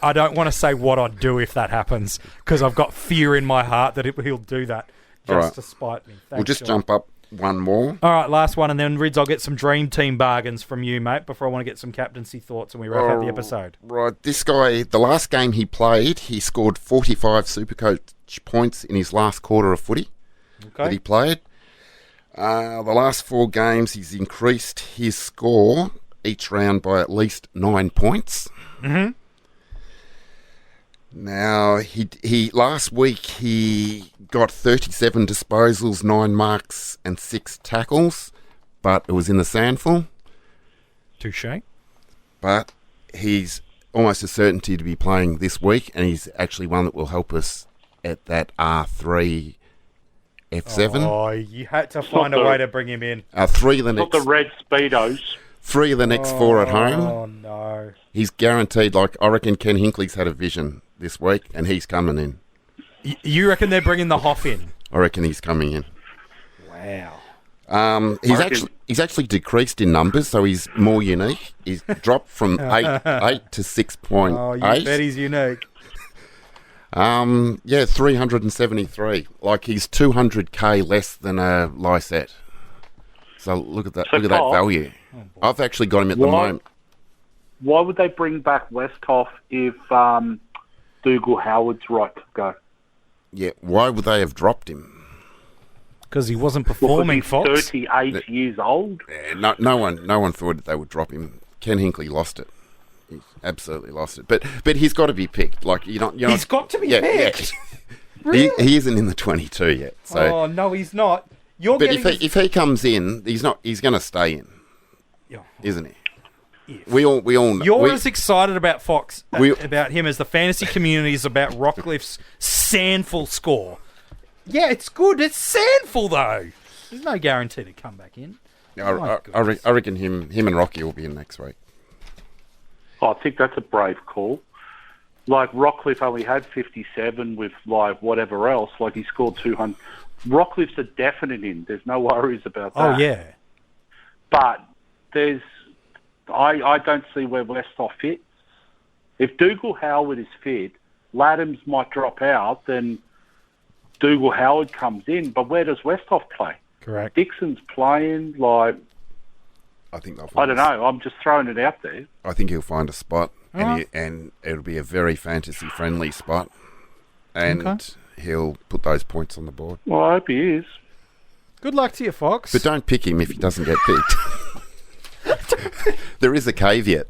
Speaker 7: I don't want to say what I'd do if that happens because I've got fear in my heart that he'll do that just to spite me. Thanks,
Speaker 8: we'll just
Speaker 7: John.
Speaker 8: jump up one more.
Speaker 7: All right, last one, and then Rids, I'll get some dream team bargains from you, mate, before I want to get some captaincy thoughts and we wrap up the episode.
Speaker 8: Right, this guy, the last game he played, he scored 45 SuperCoach points in his last quarter of footy that he played. The last 4 games, he's increased his score each round by at least 9 points.
Speaker 7: Mm-hmm.
Speaker 8: Now, he last week he got 37 disposals, 9 marks and 6 tackles, but it was in the sandful.
Speaker 7: Touché.
Speaker 8: But he's almost a certainty to be playing this week, and he's actually one that will help us at that R3 F7.
Speaker 7: Oh, you had to find a way to bring him in.
Speaker 8: 3 of the
Speaker 9: Not
Speaker 8: next...
Speaker 9: the red Speedos.
Speaker 8: 3 of the next 4 at home.
Speaker 7: Oh, no.
Speaker 8: He's guaranteed, I reckon Ken Hinckley's had a vision this week, and he's coming in.
Speaker 7: You reckon they're bringing the Hoff in?
Speaker 8: I reckon he's coming in.
Speaker 7: Wow.
Speaker 8: He's actually decreased in numbers, so he's more unique. He's dropped from 8 to 6.8.
Speaker 7: Oh, you bet he's unique.
Speaker 8: 373. He's 200k less than a Lysette. So look at that.
Speaker 9: So
Speaker 8: look at that value. I've actually got him at the moment.
Speaker 9: Why would they bring back Westhoff if Dougal Howard's right to go?
Speaker 8: Yeah, why would they have dropped him?
Speaker 7: Because he wasn't performing,
Speaker 9: Fox.
Speaker 7: Fox.
Speaker 9: 38 years old.
Speaker 8: Yeah, no one thought that they would drop him. Ken Hinckley lost it. He absolutely lost it. But he's got to be picked. He's
Speaker 7: got to be picked.
Speaker 8: Yeah. Really? He isn't in the 22 yet. So.
Speaker 7: Oh no, he's not. You're
Speaker 8: But
Speaker 7: getting
Speaker 8: if he comes in, he's going to stay in,
Speaker 7: Yeah.
Speaker 8: isn't he? We all know.
Speaker 7: You're as excited about Fox about him as the fantasy community is about Rockcliffe's Sandful score. Yeah, it's good. It's Sandful though. There's no guarantee to come back in.
Speaker 8: I reckon him and Rocky will be in next week.
Speaker 9: I think that's a brave call. Like, Rockcliffe only had 57 with, like, whatever else. Like, he scored 200. Rockcliffe's a definite in. There's no worries about that.
Speaker 7: Oh, yeah.
Speaker 9: But I don't see where Westhoff fits. If Dougal Howard is fit, Laddams might drop out, then Dougal Howard comes in. But where does Westhoff play?
Speaker 7: Correct.
Speaker 9: Dixon's playing, like...
Speaker 8: I think they'll.
Speaker 9: I don't know. I'm just throwing it out there.
Speaker 8: I think he'll find a spot, and it'll be a very fantasy-friendly spot, and he'll put those points on the board.
Speaker 9: Well, I hope he is.
Speaker 7: Good luck to you, Fox.
Speaker 8: But don't pick him if he doesn't get picked. There is a caveat.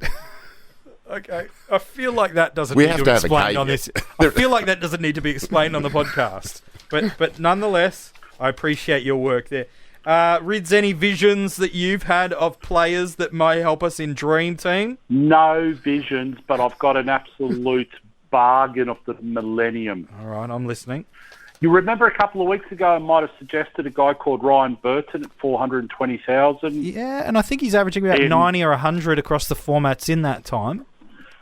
Speaker 7: Okay. I feel like that doesn't
Speaker 8: We
Speaker 7: need
Speaker 8: have
Speaker 7: to
Speaker 8: to
Speaker 7: be
Speaker 8: have a
Speaker 7: explained on
Speaker 8: caveat.
Speaker 7: this. I feel like that doesn't need to be explained on the podcast. But nonetheless, I appreciate your work there. Rids, any visions that you've had of players that may help us in Dream Team?
Speaker 9: No visions, but I've got an absolute bargain of the millennium.
Speaker 7: All right, I'm listening.
Speaker 9: You remember a couple of weeks ago I might have suggested a guy called Ryan Burton at 420,000?
Speaker 7: Yeah, and I think he's averaging about 90 or 100 across the formats in that time.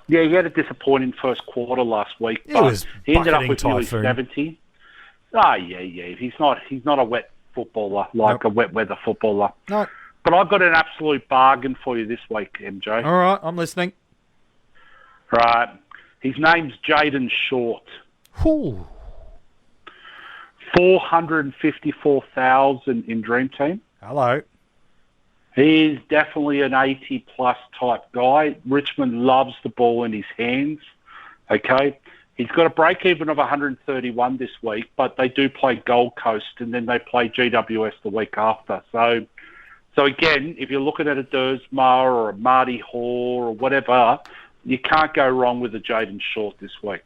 Speaker 9: Yeah, he had a disappointing first quarter last week,
Speaker 7: It
Speaker 9: but
Speaker 7: was
Speaker 9: he ended up
Speaker 7: bucketing
Speaker 9: with nearly
Speaker 7: typhoon.
Speaker 9: 70. Yeah. He's not a wet footballer, like a wet weather footballer.
Speaker 7: No.
Speaker 9: But I've got an absolute bargain for you this week, MJ.
Speaker 7: All right, I'm listening.
Speaker 9: Right. His name's Jaden Short.
Speaker 7: Ooh.
Speaker 9: 454,000 in Dream Team.
Speaker 7: Hello.
Speaker 9: He's definitely an 80-plus type guy. Richmond loves the ball in his hands. Okay? He's got a break-even of 131 this week, but they do play Gold Coast, and then they play GWS the week after. So again, if you're looking at a Dersma or a Marty Hoare or whatever, you can't go wrong with a Jaden Short this week.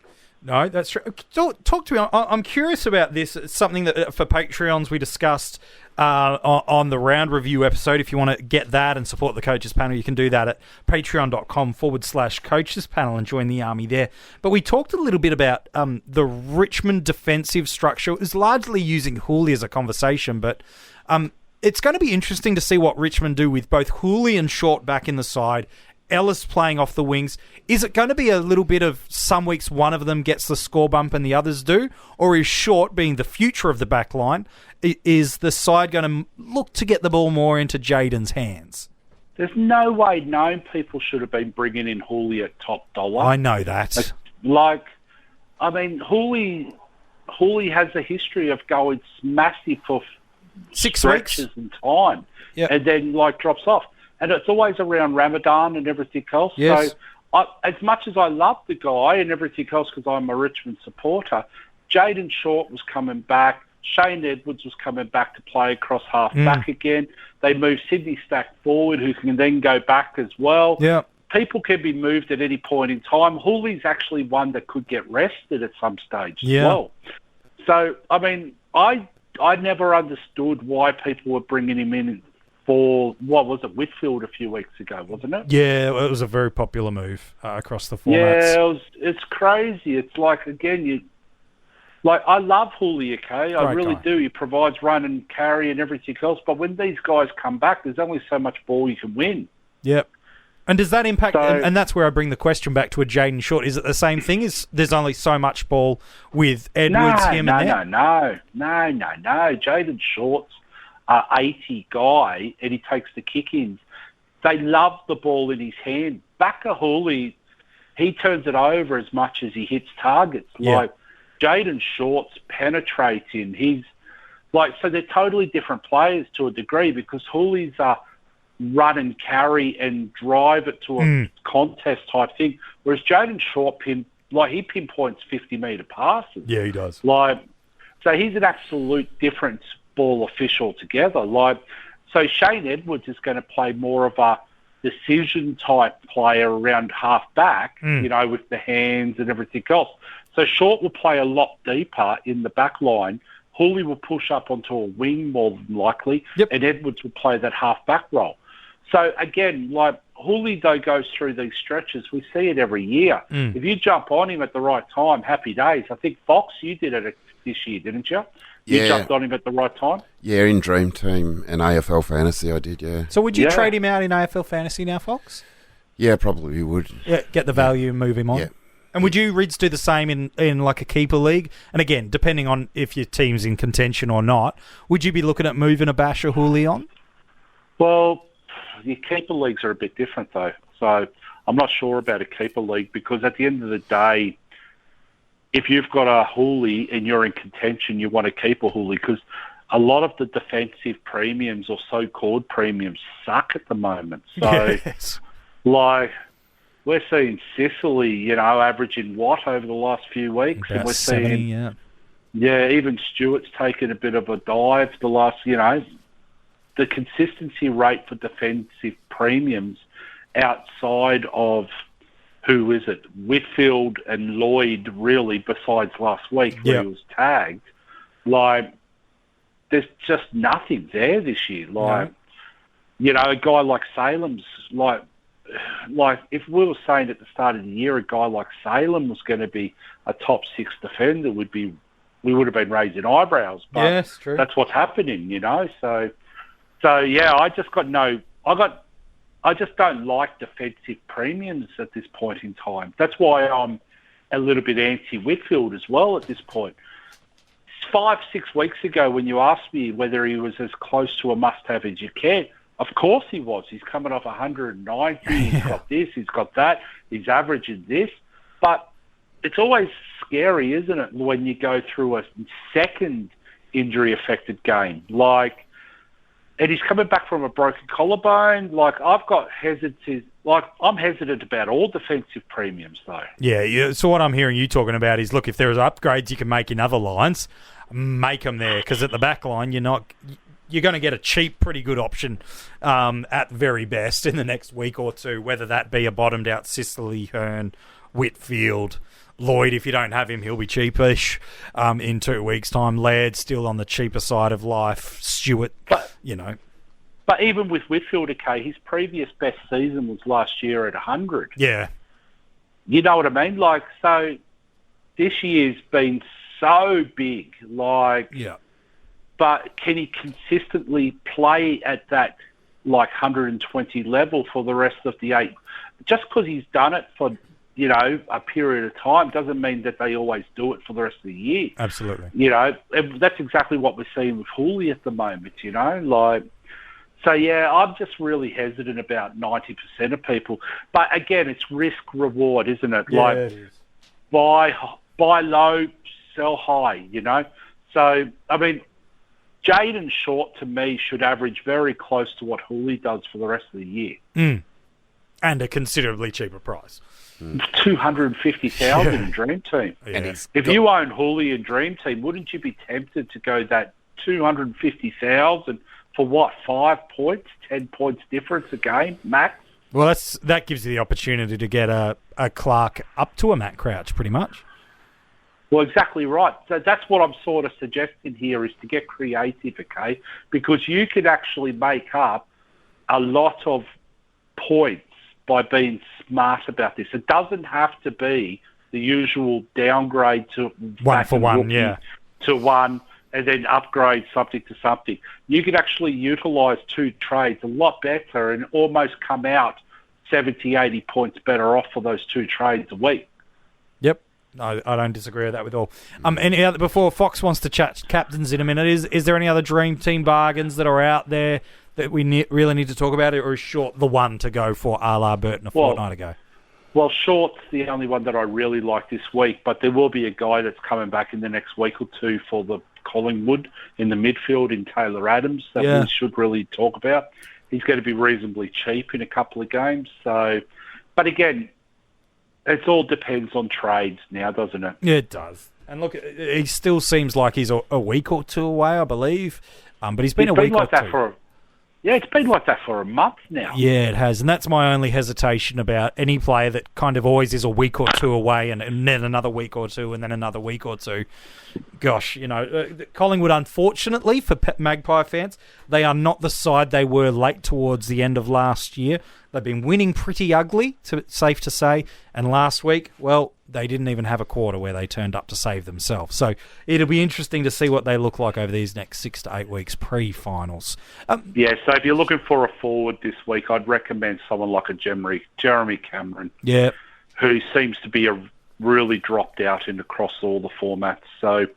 Speaker 7: No, that's true. Talk to me. I'm curious about this. It's something that for Patreons we discussed on the round review episode. If you want to get that and support the Coaches Panel, you can do that at patreon.com/Coaches Panel and join the army there. But we talked a little bit about the Richmond defensive structure. It was largely using Hooley as a conversation, but it's going to be interesting to see what Richmond do with both Hooley and Short back in the side, Ellis playing off the wings. Is it going to be a little bit of some weeks one of them gets the score bump and the others do? Or is Short, being the future of the back line, is the side going to look to get the ball more into Jaden's hands?
Speaker 9: There's no way known people should have been bringing in Hooley at top dollar.
Speaker 7: I know that.
Speaker 9: Hooley has a history of going massive for
Speaker 7: 6
Speaker 9: stretches
Speaker 7: weeks
Speaker 9: and time, and then drops off. And it's always around Ramadan and everything else.
Speaker 7: Yes.
Speaker 9: So as much as I love the guy and everything else because I'm a Richmond supporter, Jaden Short was coming back. Shane Edwards was coming back to play across half-back again. They moved Sydney Stack forward, who can then go back as well.
Speaker 7: Yeah.
Speaker 9: People can be moved at any point in time. Hooley's actually one that could get rested at some stage as well. So, I never understood why people were bringing him in for, what was it, Whitfield a few weeks ago, wasn't it?
Speaker 7: Yeah, it was a very popular move across the formats.
Speaker 9: Yeah, it's crazy. It's again, I love Hooley, okay? I really do. He provides run and carry and everything else. But when these guys come back, there's only so much ball you can win.
Speaker 7: Yep. And does that impact... and that's where I bring the question back to a Jaden Short. Is it the same thing? Is there's only so much ball with Edwards,
Speaker 9: No. Jaden Short's an 80 guy, and he takes the kick-ins. They love the ball in his hand. Backer Hooley, he turns it over as much as he hits targets.
Speaker 7: Yeah.
Speaker 9: Jaden Short's penetrating. He's so they're totally different players to a degree because Hooley's run and carry and drive it to a contest type thing, whereas Jaden Short he pinpoints 50-metre passes.
Speaker 7: Yeah, he does.
Speaker 9: So he's an absolute different ball fish altogether. So Shane Edwards is going to play more of a decision type player around half back, with the hands and everything else. So Short will play a lot deeper in the back line Hooley will push up onto a wing more than likely,
Speaker 7: Yep.
Speaker 9: and Edwards will play that half-back role. So, again, like Hooley, though, goes through these stretches. We see it every year. If you jump on him at the right time, happy days. I think, Fox, you did it this year, didn't you? You jumped on him at the right time?
Speaker 8: Yeah, in Dream Team and AFL Fantasy I did, yeah.
Speaker 7: So would you trade him out in AFL Fantasy now, Fox?
Speaker 8: Yeah, probably would.
Speaker 7: Yeah, get the value and move him on.
Speaker 8: Yeah.
Speaker 7: And would you, Rids, do the same in like a keeper league? And again, depending on if your team's in contention or not, would you be looking at moving a Bash or Hooley on?
Speaker 9: Well, your keeper leagues are a bit different, though. So I'm not sure about a keeper league because at the end of the day, if you've got a Hooley and you're in contention, you want to keep a Hooley because a lot of the defensive premiums or so-called premiums suck at the moment. So, like, we're seeing Sicily, averaging what over the last few weeks?
Speaker 7: About
Speaker 9: and we're
Speaker 7: 70,
Speaker 9: seeing, even Stewart's taken a bit of a dive the last, the consistency rate for defensive premiums outside of, who is it, Whitfield and Lloyd, really, besides last week where he was tagged, like, there's just nothing there this year. Like, a guy like Salem's, like if we were saying at the start of the year a guy like Salem was going to be a top 6 defender, we would have been raising eyebrows. But
Speaker 7: yes, true.
Speaker 9: That's what's happening, So yeah, I just don't like defensive premiums at this point in time. That's why I'm a little bit anti-Whitfield as well at this point. 5-6 weeks ago when you asked me whether he was as close to a must-have as you can, of course he was. He's coming off 190. He's got this. He's got that. He's averaging this. But it's always scary, isn't it, when you go through a second injury-affected game? Like, and he's coming back from a broken collarbone. Like, I'm hesitant about all defensive premiums, though.
Speaker 7: Yeah. So what I'm hearing you talking about is, look, if there's upgrades you can make in other lines, make them there. Because at the back line, you're going to get a cheap, pretty good option at very best in the next week or two, whether that be a bottomed-out Sicily, Hearn, Whitfield, Lloyd. If you don't have him, he'll be cheapish in 2 weeks' time. Laird still on the cheaper side of life. Stewart,
Speaker 9: But even with Whitfield, his previous best season was last year at 100.
Speaker 7: Yeah.
Speaker 9: You know what I mean? Like, so this year's been so big. Like,
Speaker 7: yeah.
Speaker 9: But can he consistently play at that, 120 level for the rest of the 8? Just because he's done it for, a period of time doesn't mean that they always do it for the rest of the year.
Speaker 7: Absolutely.
Speaker 9: And that's exactly what we're seeing with Hooley at the moment, So, yeah, I'm just really hesitant about 90% of people. But, again, it's risk-reward, isn't it?
Speaker 7: Yeah, it is.
Speaker 9: Buy low, sell high, So, I mean, Jaden Short, to me, should average very close to what Hooley does for the rest of the year.
Speaker 7: And a considerably cheaper price.
Speaker 9: 250,000 in Dream Team.
Speaker 7: Yeah. And
Speaker 9: if you own Hooley in Dream Team, wouldn't you be tempted to go that 250,000 for what, 5 points, 10 points difference a game, max?
Speaker 7: Well, that gives you the opportunity to get a Clark up to a Matt Crouch, pretty much.
Speaker 9: Well, exactly right. So that's what I'm sort of suggesting here is to get creative, okay? Because you could actually make up a lot of points by being smart about this. It doesn't have to be the usual downgrade to
Speaker 7: 1 for 1, yeah.
Speaker 9: To 1 and then upgrade something to something. You could actually utilise 2 trades a lot better and almost come out 70, 80 points better off for those 2 trades a week.
Speaker 7: Yep. No, I don't disagree with that with all. Any other, before Fox wants to chat captains in a minute, is there any other Dream Team bargains that are out there that we really need to talk about, or is Short the one to go for a la Burton a fortnight ago?
Speaker 9: Well, Short's the only one that I really like this week, but there will be a guy that's coming back in the next week or two for the Collingwood in the midfield in Taylor Adams that we should really talk about. He's going to be reasonably cheap in a couple of games. So, but again, it all depends on trades now, doesn't it?
Speaker 7: Yeah, it does. And look, he still seems like he's a week or two away, I believe. But he's been a week
Speaker 9: like
Speaker 7: or
Speaker 9: that
Speaker 7: two.
Speaker 9: for Yeah, it's been like that for a month now.
Speaker 7: Yeah, it has. And that's my only hesitation about any player that kind of always is a week or two away and then another week or two and then another week or two. Gosh, Collingwood, unfortunately, for Magpie fans, they are not the side they were late towards the end of last year. They've been winning pretty ugly, safe to say. And last week, well, they didn't even have a quarter where they turned up to save themselves. So it'll be interesting to see what they look like over these next 6 to 8 weeks pre-finals.
Speaker 9: So if you're looking for a forward this week, I'd recommend someone like a Jeremy Cameron, who seems to be really dropped out in across all the formats. So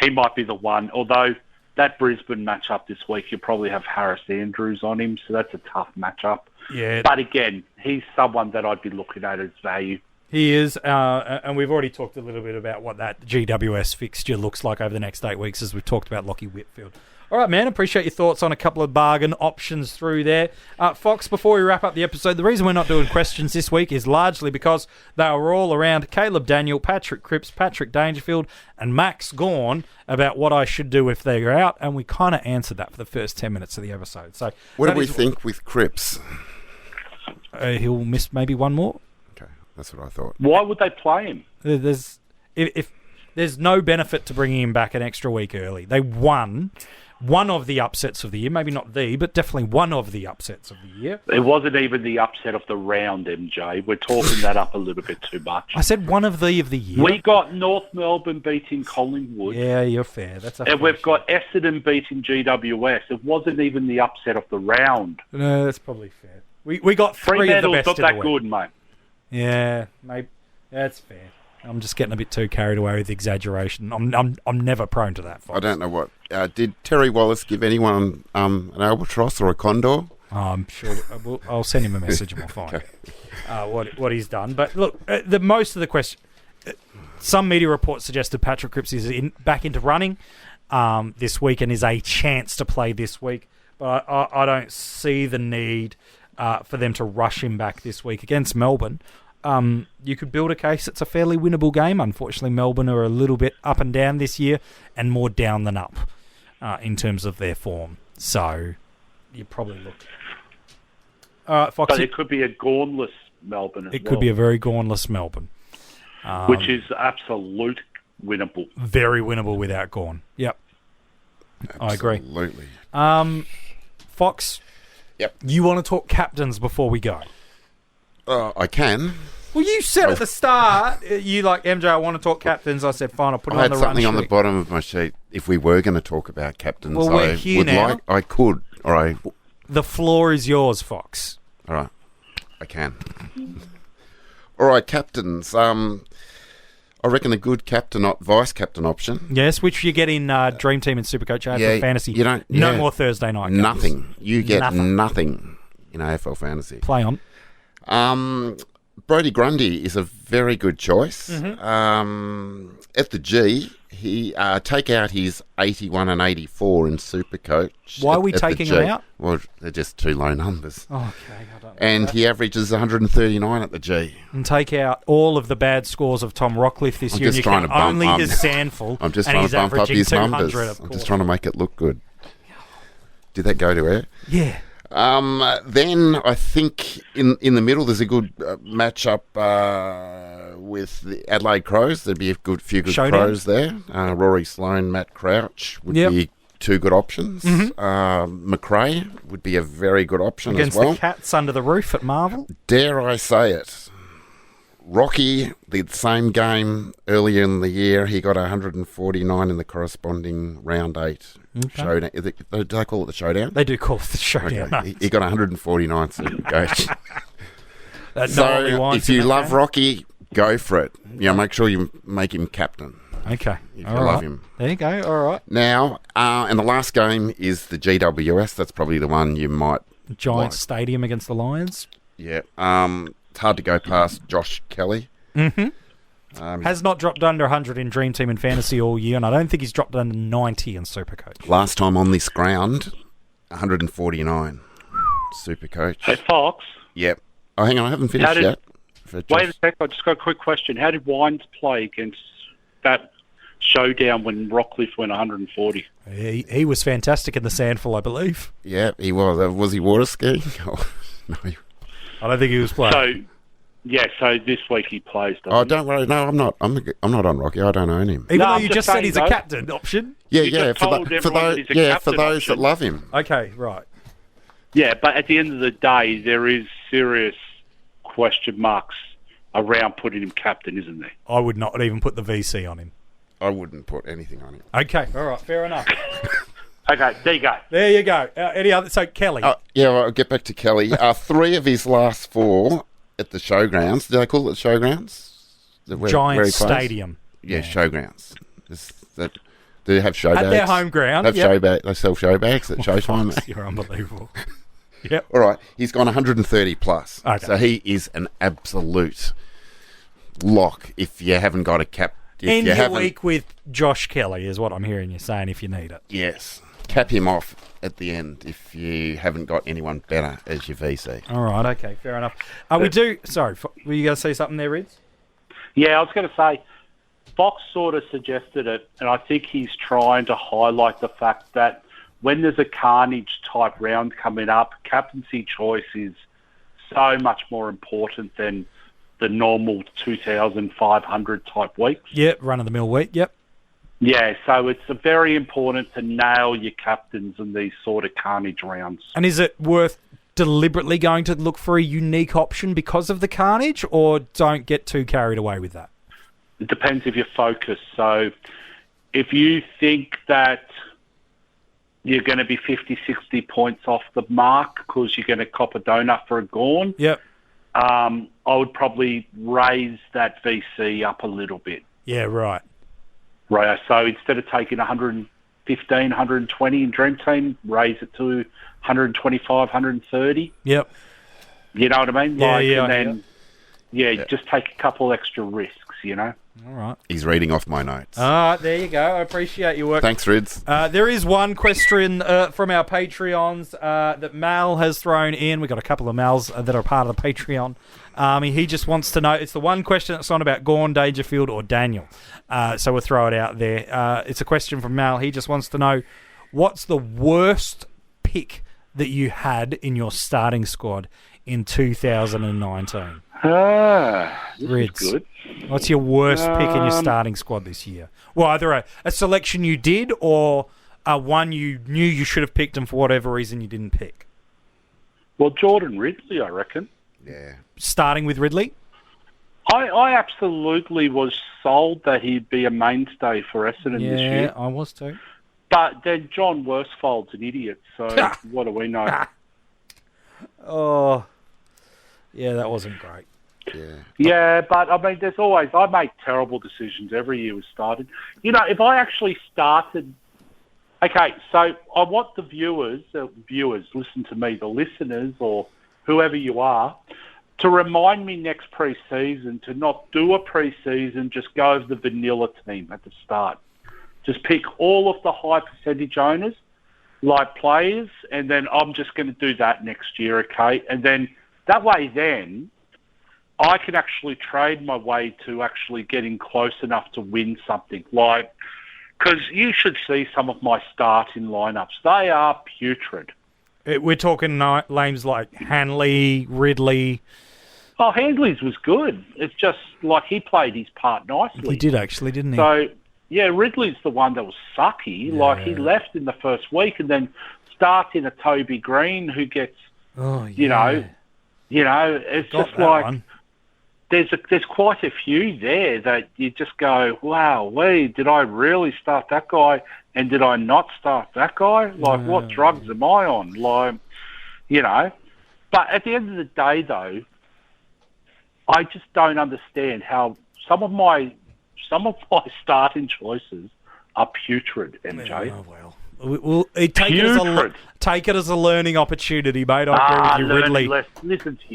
Speaker 9: he might be the one, although that Brisbane matchup this week, you'll probably have Harris Andrews on him, so that's a tough matchup.
Speaker 7: Yeah.
Speaker 9: But again, he's someone that I'd be looking at as value.
Speaker 7: He is, and we've already talked a little bit about what that GWS fixture looks like over the next 8 weeks as we've talked about Lachie Whitfield. All right, man, appreciate your thoughts on a couple of bargain options through there. Fox, before we wrap up the episode, the reason we're not doing questions this week is largely because they were all around Caleb Daniel, Patrick Cripps, Patrick Dangerfield, and Max Gawn about what I should do if they're out, and we kind of answered that for the first 10 minutes of the episode. So,
Speaker 8: what do we think with Cripps?
Speaker 7: He'll miss maybe one more.
Speaker 8: Okay, that's what I thought.
Speaker 9: Why would they play him?
Speaker 7: If there's no benefit to bringing him back an extra week early. They won one of the upsets of the year, maybe not the, but definitely one of the upsets of the year.
Speaker 9: It wasn't even the upset of the round, MJ. We're talking that up a little bit too much.
Speaker 7: I said one of the year.
Speaker 9: We got North Melbourne beating Collingwood.
Speaker 7: Yeah, you're fair.
Speaker 9: And we've got Essendon beating GWS. It wasn't even the upset of the round.
Speaker 7: No, that's probably fair. We got three of the best
Speaker 9: not
Speaker 7: in
Speaker 9: that
Speaker 7: the
Speaker 9: good, mate.
Speaker 7: Yeah, maybe that's fair. I'm just getting a bit too carried away with exaggeration. I'm never prone to that, Fox.
Speaker 8: I don't know what. Did Terry Wallace give anyone an albatross or a condor?
Speaker 7: I'm sure. I'll send him a message and we'll find
Speaker 8: Okay.
Speaker 7: what he's done. But look, most of the question. Some media reports suggested Patrick Cripps is back into running this week and is a chance to play this week. But I don't see the need for them to rush him back this week against Melbourne. You could build a case it's a fairly winnable game. Unfortunately, Melbourne are a little bit up and down this year and more down than up in terms of their form. So you probably look. All right, Fox.
Speaker 9: But it could be a Gawnless Melbourne as well.
Speaker 7: It could be a very Gawnless Melbourne.
Speaker 9: Which is absolute winnable.
Speaker 7: Very winnable without Gawn. Yep.
Speaker 8: Absolutely.
Speaker 7: I agree. Fox.
Speaker 8: Yep.
Speaker 7: You want to talk captains before we go?
Speaker 8: I can.
Speaker 7: Well, you said at the start, you like, MJ, I want to talk captains. I said, fine, I'll put it
Speaker 8: I
Speaker 7: on the
Speaker 8: had
Speaker 7: run
Speaker 8: something on the
Speaker 7: sheet.
Speaker 8: bottom of my sheet. If we were going to talk about captains,
Speaker 7: Well, we're here now.
Speaker 8: I could. All right.
Speaker 7: The floor is yours, Fox.
Speaker 8: All right. I can. All right, captains. I reckon a good vice captain option.
Speaker 7: Yes, which you get in Dream Team and SuperCoach AFL Fantasy.
Speaker 8: You don't.
Speaker 7: No more Thursday night games.
Speaker 8: Nothing. You get nothing in AFL Fantasy.
Speaker 7: Play on.
Speaker 8: Brodie Grundy is a very good choice.
Speaker 7: Mm-hmm.
Speaker 8: At the G, he take out his 81 and 84 in SuperCoach.
Speaker 7: Why are we taking him out?
Speaker 8: Well, they're just too low numbers.
Speaker 7: Oh, okay, I don't know.
Speaker 8: And he averages 139 at the G.
Speaker 7: And take out all of the bad scores of Tom Rockcliffe this year.
Speaker 8: Just trying to bump
Speaker 7: only his Sandful.
Speaker 8: I'm just
Speaker 7: and
Speaker 8: trying
Speaker 7: he's
Speaker 8: to bump up
Speaker 7: averaging
Speaker 8: his
Speaker 7: 200,
Speaker 8: numbers.
Speaker 7: of
Speaker 8: I'm
Speaker 7: course.
Speaker 8: just trying to make it look good. Did that go to air?
Speaker 7: Yeah.
Speaker 8: Then I think in the middle there's a good matchup with the Adelaide Crows. There'd be a few good
Speaker 7: Showdown.
Speaker 8: Crows there. Rory Sloane, Matt Crouch would be two good options.
Speaker 7: Mm-hmm.
Speaker 8: McRae would be a very good option
Speaker 7: Against
Speaker 8: as well.
Speaker 7: the Cats under the roof at Marvel.
Speaker 8: Dare I say it? Rocky, the same game earlier in the year, he got 149 in the corresponding round 8 showdown. Do they call it the showdown?
Speaker 7: They do call it the showdown.
Speaker 8: Okay. He got 149 SuperCoach.
Speaker 7: So
Speaker 8: if you love Rocky, go for it. Make sure you make him captain.
Speaker 7: Okay.
Speaker 8: If you love him.
Speaker 7: There you go. All right.
Speaker 8: Now, and the last game is the GWS. That's probably the one you might
Speaker 7: Giants Stadium against the Lions.
Speaker 8: Yeah. It's hard to go past Josh Kelly.
Speaker 7: Mm-hmm. Has not dropped under 100 in Dream Team and Fantasy all year, and I don't think he's dropped under 90 in SuperCoach.
Speaker 8: Last time on this ground, 149 SuperCoach.
Speaker 9: Hey, Fox.
Speaker 8: Yep. Oh, hang on, I haven't finished yet.
Speaker 9: Wait a sec, I just got a quick question. How did Wines play against that showdown when Rockcliffe went 140.
Speaker 7: He was fantastic in the sandful, I believe.
Speaker 8: Yeah, he was. Was he water skiing? Oh, no.
Speaker 7: I don't think he was playing.
Speaker 9: So this week he plays.
Speaker 8: Oh, don't worry. No, I'm not. I'm not on Rocky. I don't own him.
Speaker 7: Even though
Speaker 9: I'm
Speaker 7: you
Speaker 9: just
Speaker 7: just said
Speaker 9: saying,
Speaker 7: he's a
Speaker 9: though.
Speaker 7: captain option.
Speaker 8: Yeah,
Speaker 9: You just told everyone that he's a
Speaker 8: for
Speaker 9: captain
Speaker 8: those
Speaker 9: option.
Speaker 8: that love him.
Speaker 7: Okay, right.
Speaker 9: Yeah, but at the end of the day, there is serious question marks around putting him captain, isn't there?
Speaker 7: I would not even put the VC on him.
Speaker 8: I wouldn't put anything on him.
Speaker 7: Okay, all right, fair enough.
Speaker 9: Okay, there you go.
Speaker 7: There you go. Any other? So Kelly.
Speaker 8: Yeah, well, I'll get back to Kelly. 3 of his last 4 at the showgrounds. Did I call it showgrounds? Where
Speaker 7: Giant
Speaker 8: he plays?
Speaker 7: Stadium.
Speaker 8: Yeah, showgrounds. Do they have show
Speaker 7: At
Speaker 8: bags?
Speaker 7: their home ground.
Speaker 8: Have show bag. They sell show bags at Showtime.
Speaker 7: You're unbelievable. Yep.
Speaker 8: All right, he's gone 130 plus.
Speaker 7: Okay.
Speaker 8: So he is an absolute lock if you haven't got a cap.
Speaker 7: End your week with Josh Kelly is what I'm hearing you saying if you need it.
Speaker 8: Yes. Cap him off at the end if you haven't got anyone better as your VC.
Speaker 7: All right, okay, fair enough. We do... Sorry, were you going to say something there, Rids?
Speaker 9: Yeah, I was going to say, Fox sort of suggested it, and I think he's trying to highlight the fact that when there's a carnage type round coming up, captaincy choice is so much more important than the normal 2,500 type weeks.
Speaker 7: Yep, run-of-the-mill week, yep.
Speaker 9: Yeah, so it's very important to nail your captains in these sort of carnage rounds.
Speaker 7: And is it worth deliberately going to look for a unique option because of the carnage, or don't get too carried away with that?
Speaker 9: It depends if you're focused. So if you think that you're going to be 50, 60 points off the mark because you're going to cop a donut for a Gorn,
Speaker 7: Yep.
Speaker 9: I would probably raise that VC up a little bit.
Speaker 7: Yeah, right.
Speaker 9: Right. So instead of taking 115, 120 in Dream Team, raise it to 125, 130.
Speaker 7: Yep.
Speaker 9: You know what I mean?
Speaker 7: And
Speaker 9: then, just take a couple extra risks, you know?
Speaker 7: All right.
Speaker 8: He's reading off my notes.
Speaker 7: All right, there you go. I appreciate your work.
Speaker 8: Thanks, Rids.
Speaker 7: There is one question from our Patreons that Mal has thrown in. We've got a couple of Mals that are part of the Patreon. He just wants to know, it's the one question that's on about Gorn, Dangerfield or Daniel. So we'll throw it out there. It's a question from Mal. He just wants to know, what's the worst pick that you had in your starting squad in 2019?
Speaker 9: This
Speaker 7: Rids,
Speaker 9: is good.
Speaker 7: what's your worst pick in your starting squad this year? Well, either a selection you did or one you knew you should have picked and for whatever reason you didn't pick.
Speaker 9: Well, Jordan Ridley, I reckon.
Speaker 8: Yeah.
Speaker 7: Starting with Ridley?
Speaker 9: I absolutely was sold that he'd be a mainstay for Essendon this year.
Speaker 7: Yeah, I was too.
Speaker 9: But then John Worsfold's an idiot, so what do we know?
Speaker 7: Oh, yeah, that wasn't great.
Speaker 9: Yeah, but I mean, I make terrible decisions every year with starting. You know, if I actually started... Okay, so I want the viewers, listen to me, the listeners or whoever you are, to remind me next pre-season to not do a pre-season, just go over the vanilla team at the start. Just pick all of the high percentage owners, like players, and then I'm just going to do that next year, okay? And then that way then I can actually trade my way to actually getting close enough to win something. Like, because you should see some of my starting lineups. They are putrid.
Speaker 7: We're talking names like Hanley, Ridley.
Speaker 9: Oh, Handley's was good. It's just like he played his part nicely.
Speaker 7: He did actually, didn't he?
Speaker 9: So, yeah, Ridley's the one that was sucky.
Speaker 7: Yeah.
Speaker 9: Like, he left in the first week and then start in a Toby Green who gets, you know, it's
Speaker 7: Got
Speaker 9: just
Speaker 7: that
Speaker 9: like...
Speaker 7: one.
Speaker 9: There's quite a few there that you just go, wow, did I really start that guy and did I not start that guy? Like, what drugs am I on? Like, you know. But at the end of the day, though, I just don't understand how some of my starting choices are putrid, MJ.
Speaker 7: Oh, well. We'll take it as a learning opportunity, mate. I agree with you, Ridley.
Speaker 9: Listen to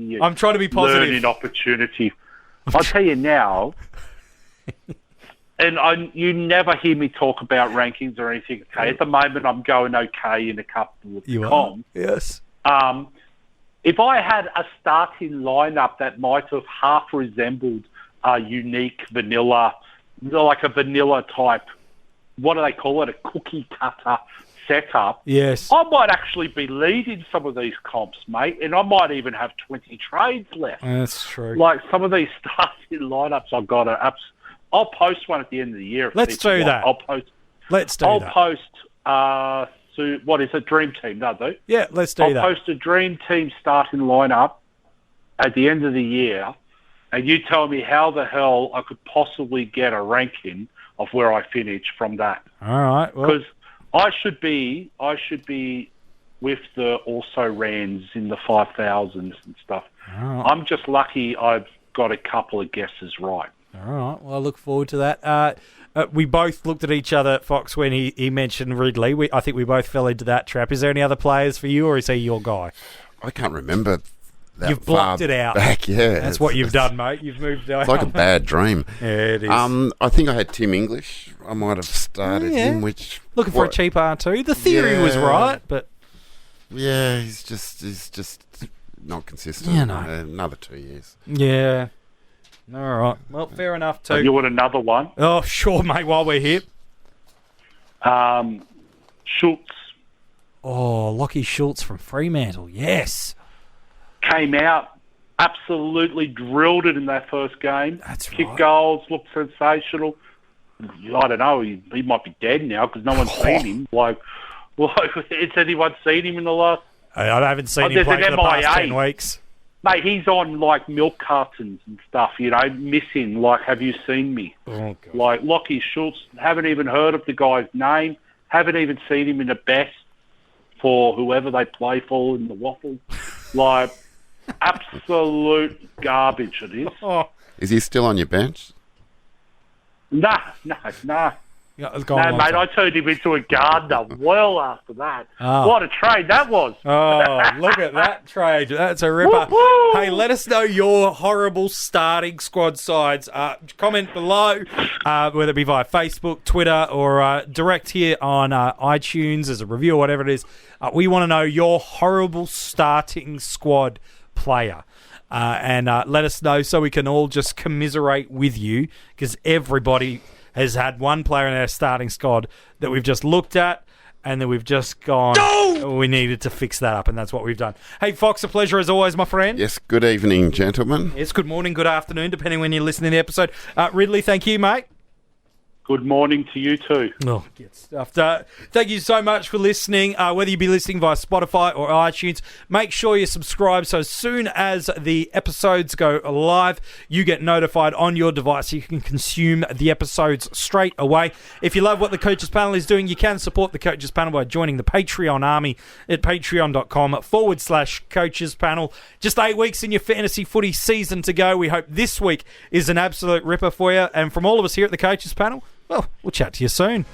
Speaker 9: you.
Speaker 7: I'm trying to be positive.
Speaker 9: Learning opportunity. I'll tell you now, and you never hear me talk about rankings or anything. Okay, at the moment I'm going okay in a couple of comps.
Speaker 7: Yes.
Speaker 9: If I had a starting lineup that might have half resembled a unique vanilla like a vanilla type, what do they call it, a cookie cutter setup,
Speaker 7: Yes.
Speaker 9: I might actually be leading some of these comps, mate, and I might even have 20 trades left.
Speaker 7: That's true.
Speaker 9: Like some of these starting lineups, I've got to. I'll post one at the end of the year.
Speaker 7: Let's do that.
Speaker 9: I'll post.
Speaker 7: Let's do
Speaker 9: I'll
Speaker 7: that.
Speaker 9: post. What is it? Dream Team, no, do?
Speaker 7: Yeah, let's do
Speaker 9: I'll
Speaker 7: that.
Speaker 9: post a Dream Team starting lineup at the end of the year, and you tell me how the hell I could possibly get a ranking of where I finish from that.
Speaker 7: All right. Well,
Speaker 9: Because I should be with the also rans in the 5,000s and stuff.
Speaker 7: all right.
Speaker 9: I'm just lucky I've got a couple of guesses right.
Speaker 7: All right. Well, I look forward to that. We both looked at each other, Fox, when he mentioned Ridley. I think we both fell into that trap. Is there any other players for you, or is he your guy?
Speaker 8: I can't remember that
Speaker 7: You've blocked
Speaker 8: far
Speaker 7: it out.
Speaker 8: back. Yeah,
Speaker 7: That's what you've done, mate. You've moved on.
Speaker 8: It's like a bad dream.
Speaker 7: Yeah, it is.
Speaker 8: I think I had Tim English. I might have started
Speaker 7: Yeah.
Speaker 8: him, which
Speaker 7: Looking for a cheap R2. The theory was
Speaker 8: Yeah.
Speaker 7: right, but
Speaker 8: yeah, he's just not consistent.
Speaker 7: Yeah, no.
Speaker 8: Another 2 years.
Speaker 7: yeah. All right. Well, fair enough too.
Speaker 9: You want another one?
Speaker 7: Oh, sure, mate. While we're here.
Speaker 9: Schultz
Speaker 7: Oh, Lachie Schultz from Fremantle. Yes.
Speaker 9: came out, absolutely drilled it in that first game.
Speaker 7: That's
Speaker 9: Kicked
Speaker 7: right.
Speaker 9: goals, looked sensational. I don't know, he might be dead now because no one's seen him. Like, has anyone seen him in the last...
Speaker 7: I haven't seen him
Speaker 9: there's
Speaker 7: play
Speaker 9: an
Speaker 7: for the past
Speaker 9: MIA.
Speaker 7: 10 weeks.
Speaker 9: Mate, he's on, like, milk cartons and stuff, missing, like, have you seen me?
Speaker 7: Oh, God.
Speaker 9: Like, Lachie Schultz, haven't even heard of the guy's name, haven't even seen him in the best for whoever they play for in the waffle. Like, absolute garbage it is.
Speaker 7: Oh.
Speaker 8: Is he still on your bench?
Speaker 9: Nah.
Speaker 7: Yeah, it's gone a
Speaker 9: No,
Speaker 7: long
Speaker 9: mate,
Speaker 7: time.
Speaker 9: I turned him into a gardener well after that.
Speaker 7: Oh.
Speaker 9: What a trade that was.
Speaker 7: Oh, look at that trade. That's a ripper.
Speaker 9: Woo-hoo!
Speaker 7: Hey, let us know your horrible starting squad sides. Comment below, whether it be via Facebook, Twitter, or direct here on iTunes as a review or whatever it is. We want to know your horrible starting squad player. And let us know so we can all just commiserate with you, because everybody has had one player in their starting squad that we've just looked at and then we've just gone, oh, we needed to fix that up, and that's what we've done. Hey, Fox, a pleasure as always, my friend.
Speaker 8: Yes, good evening, gentlemen.
Speaker 7: Yes, good morning, good afternoon, depending when you're listening to the episode. Ridley, thank you, mate.
Speaker 9: Good morning to you too.
Speaker 7: Oh, get stuffed. Thank you so much for listening. Whether you be listening via Spotify or iTunes, make sure you subscribe so as soon as the episodes go live, you get notified on your device. You can consume the episodes straight away. If you love what the Coaches Panel is doing, you can support the Coaches Panel by joining the Patreon army at patreon.com/Coaches Panel. Just 8 weeks in your fantasy footy season to go. We hope this week is an absolute ripper for you. And from all of us here at the Coaches Panel, well, we'll chat to you soon.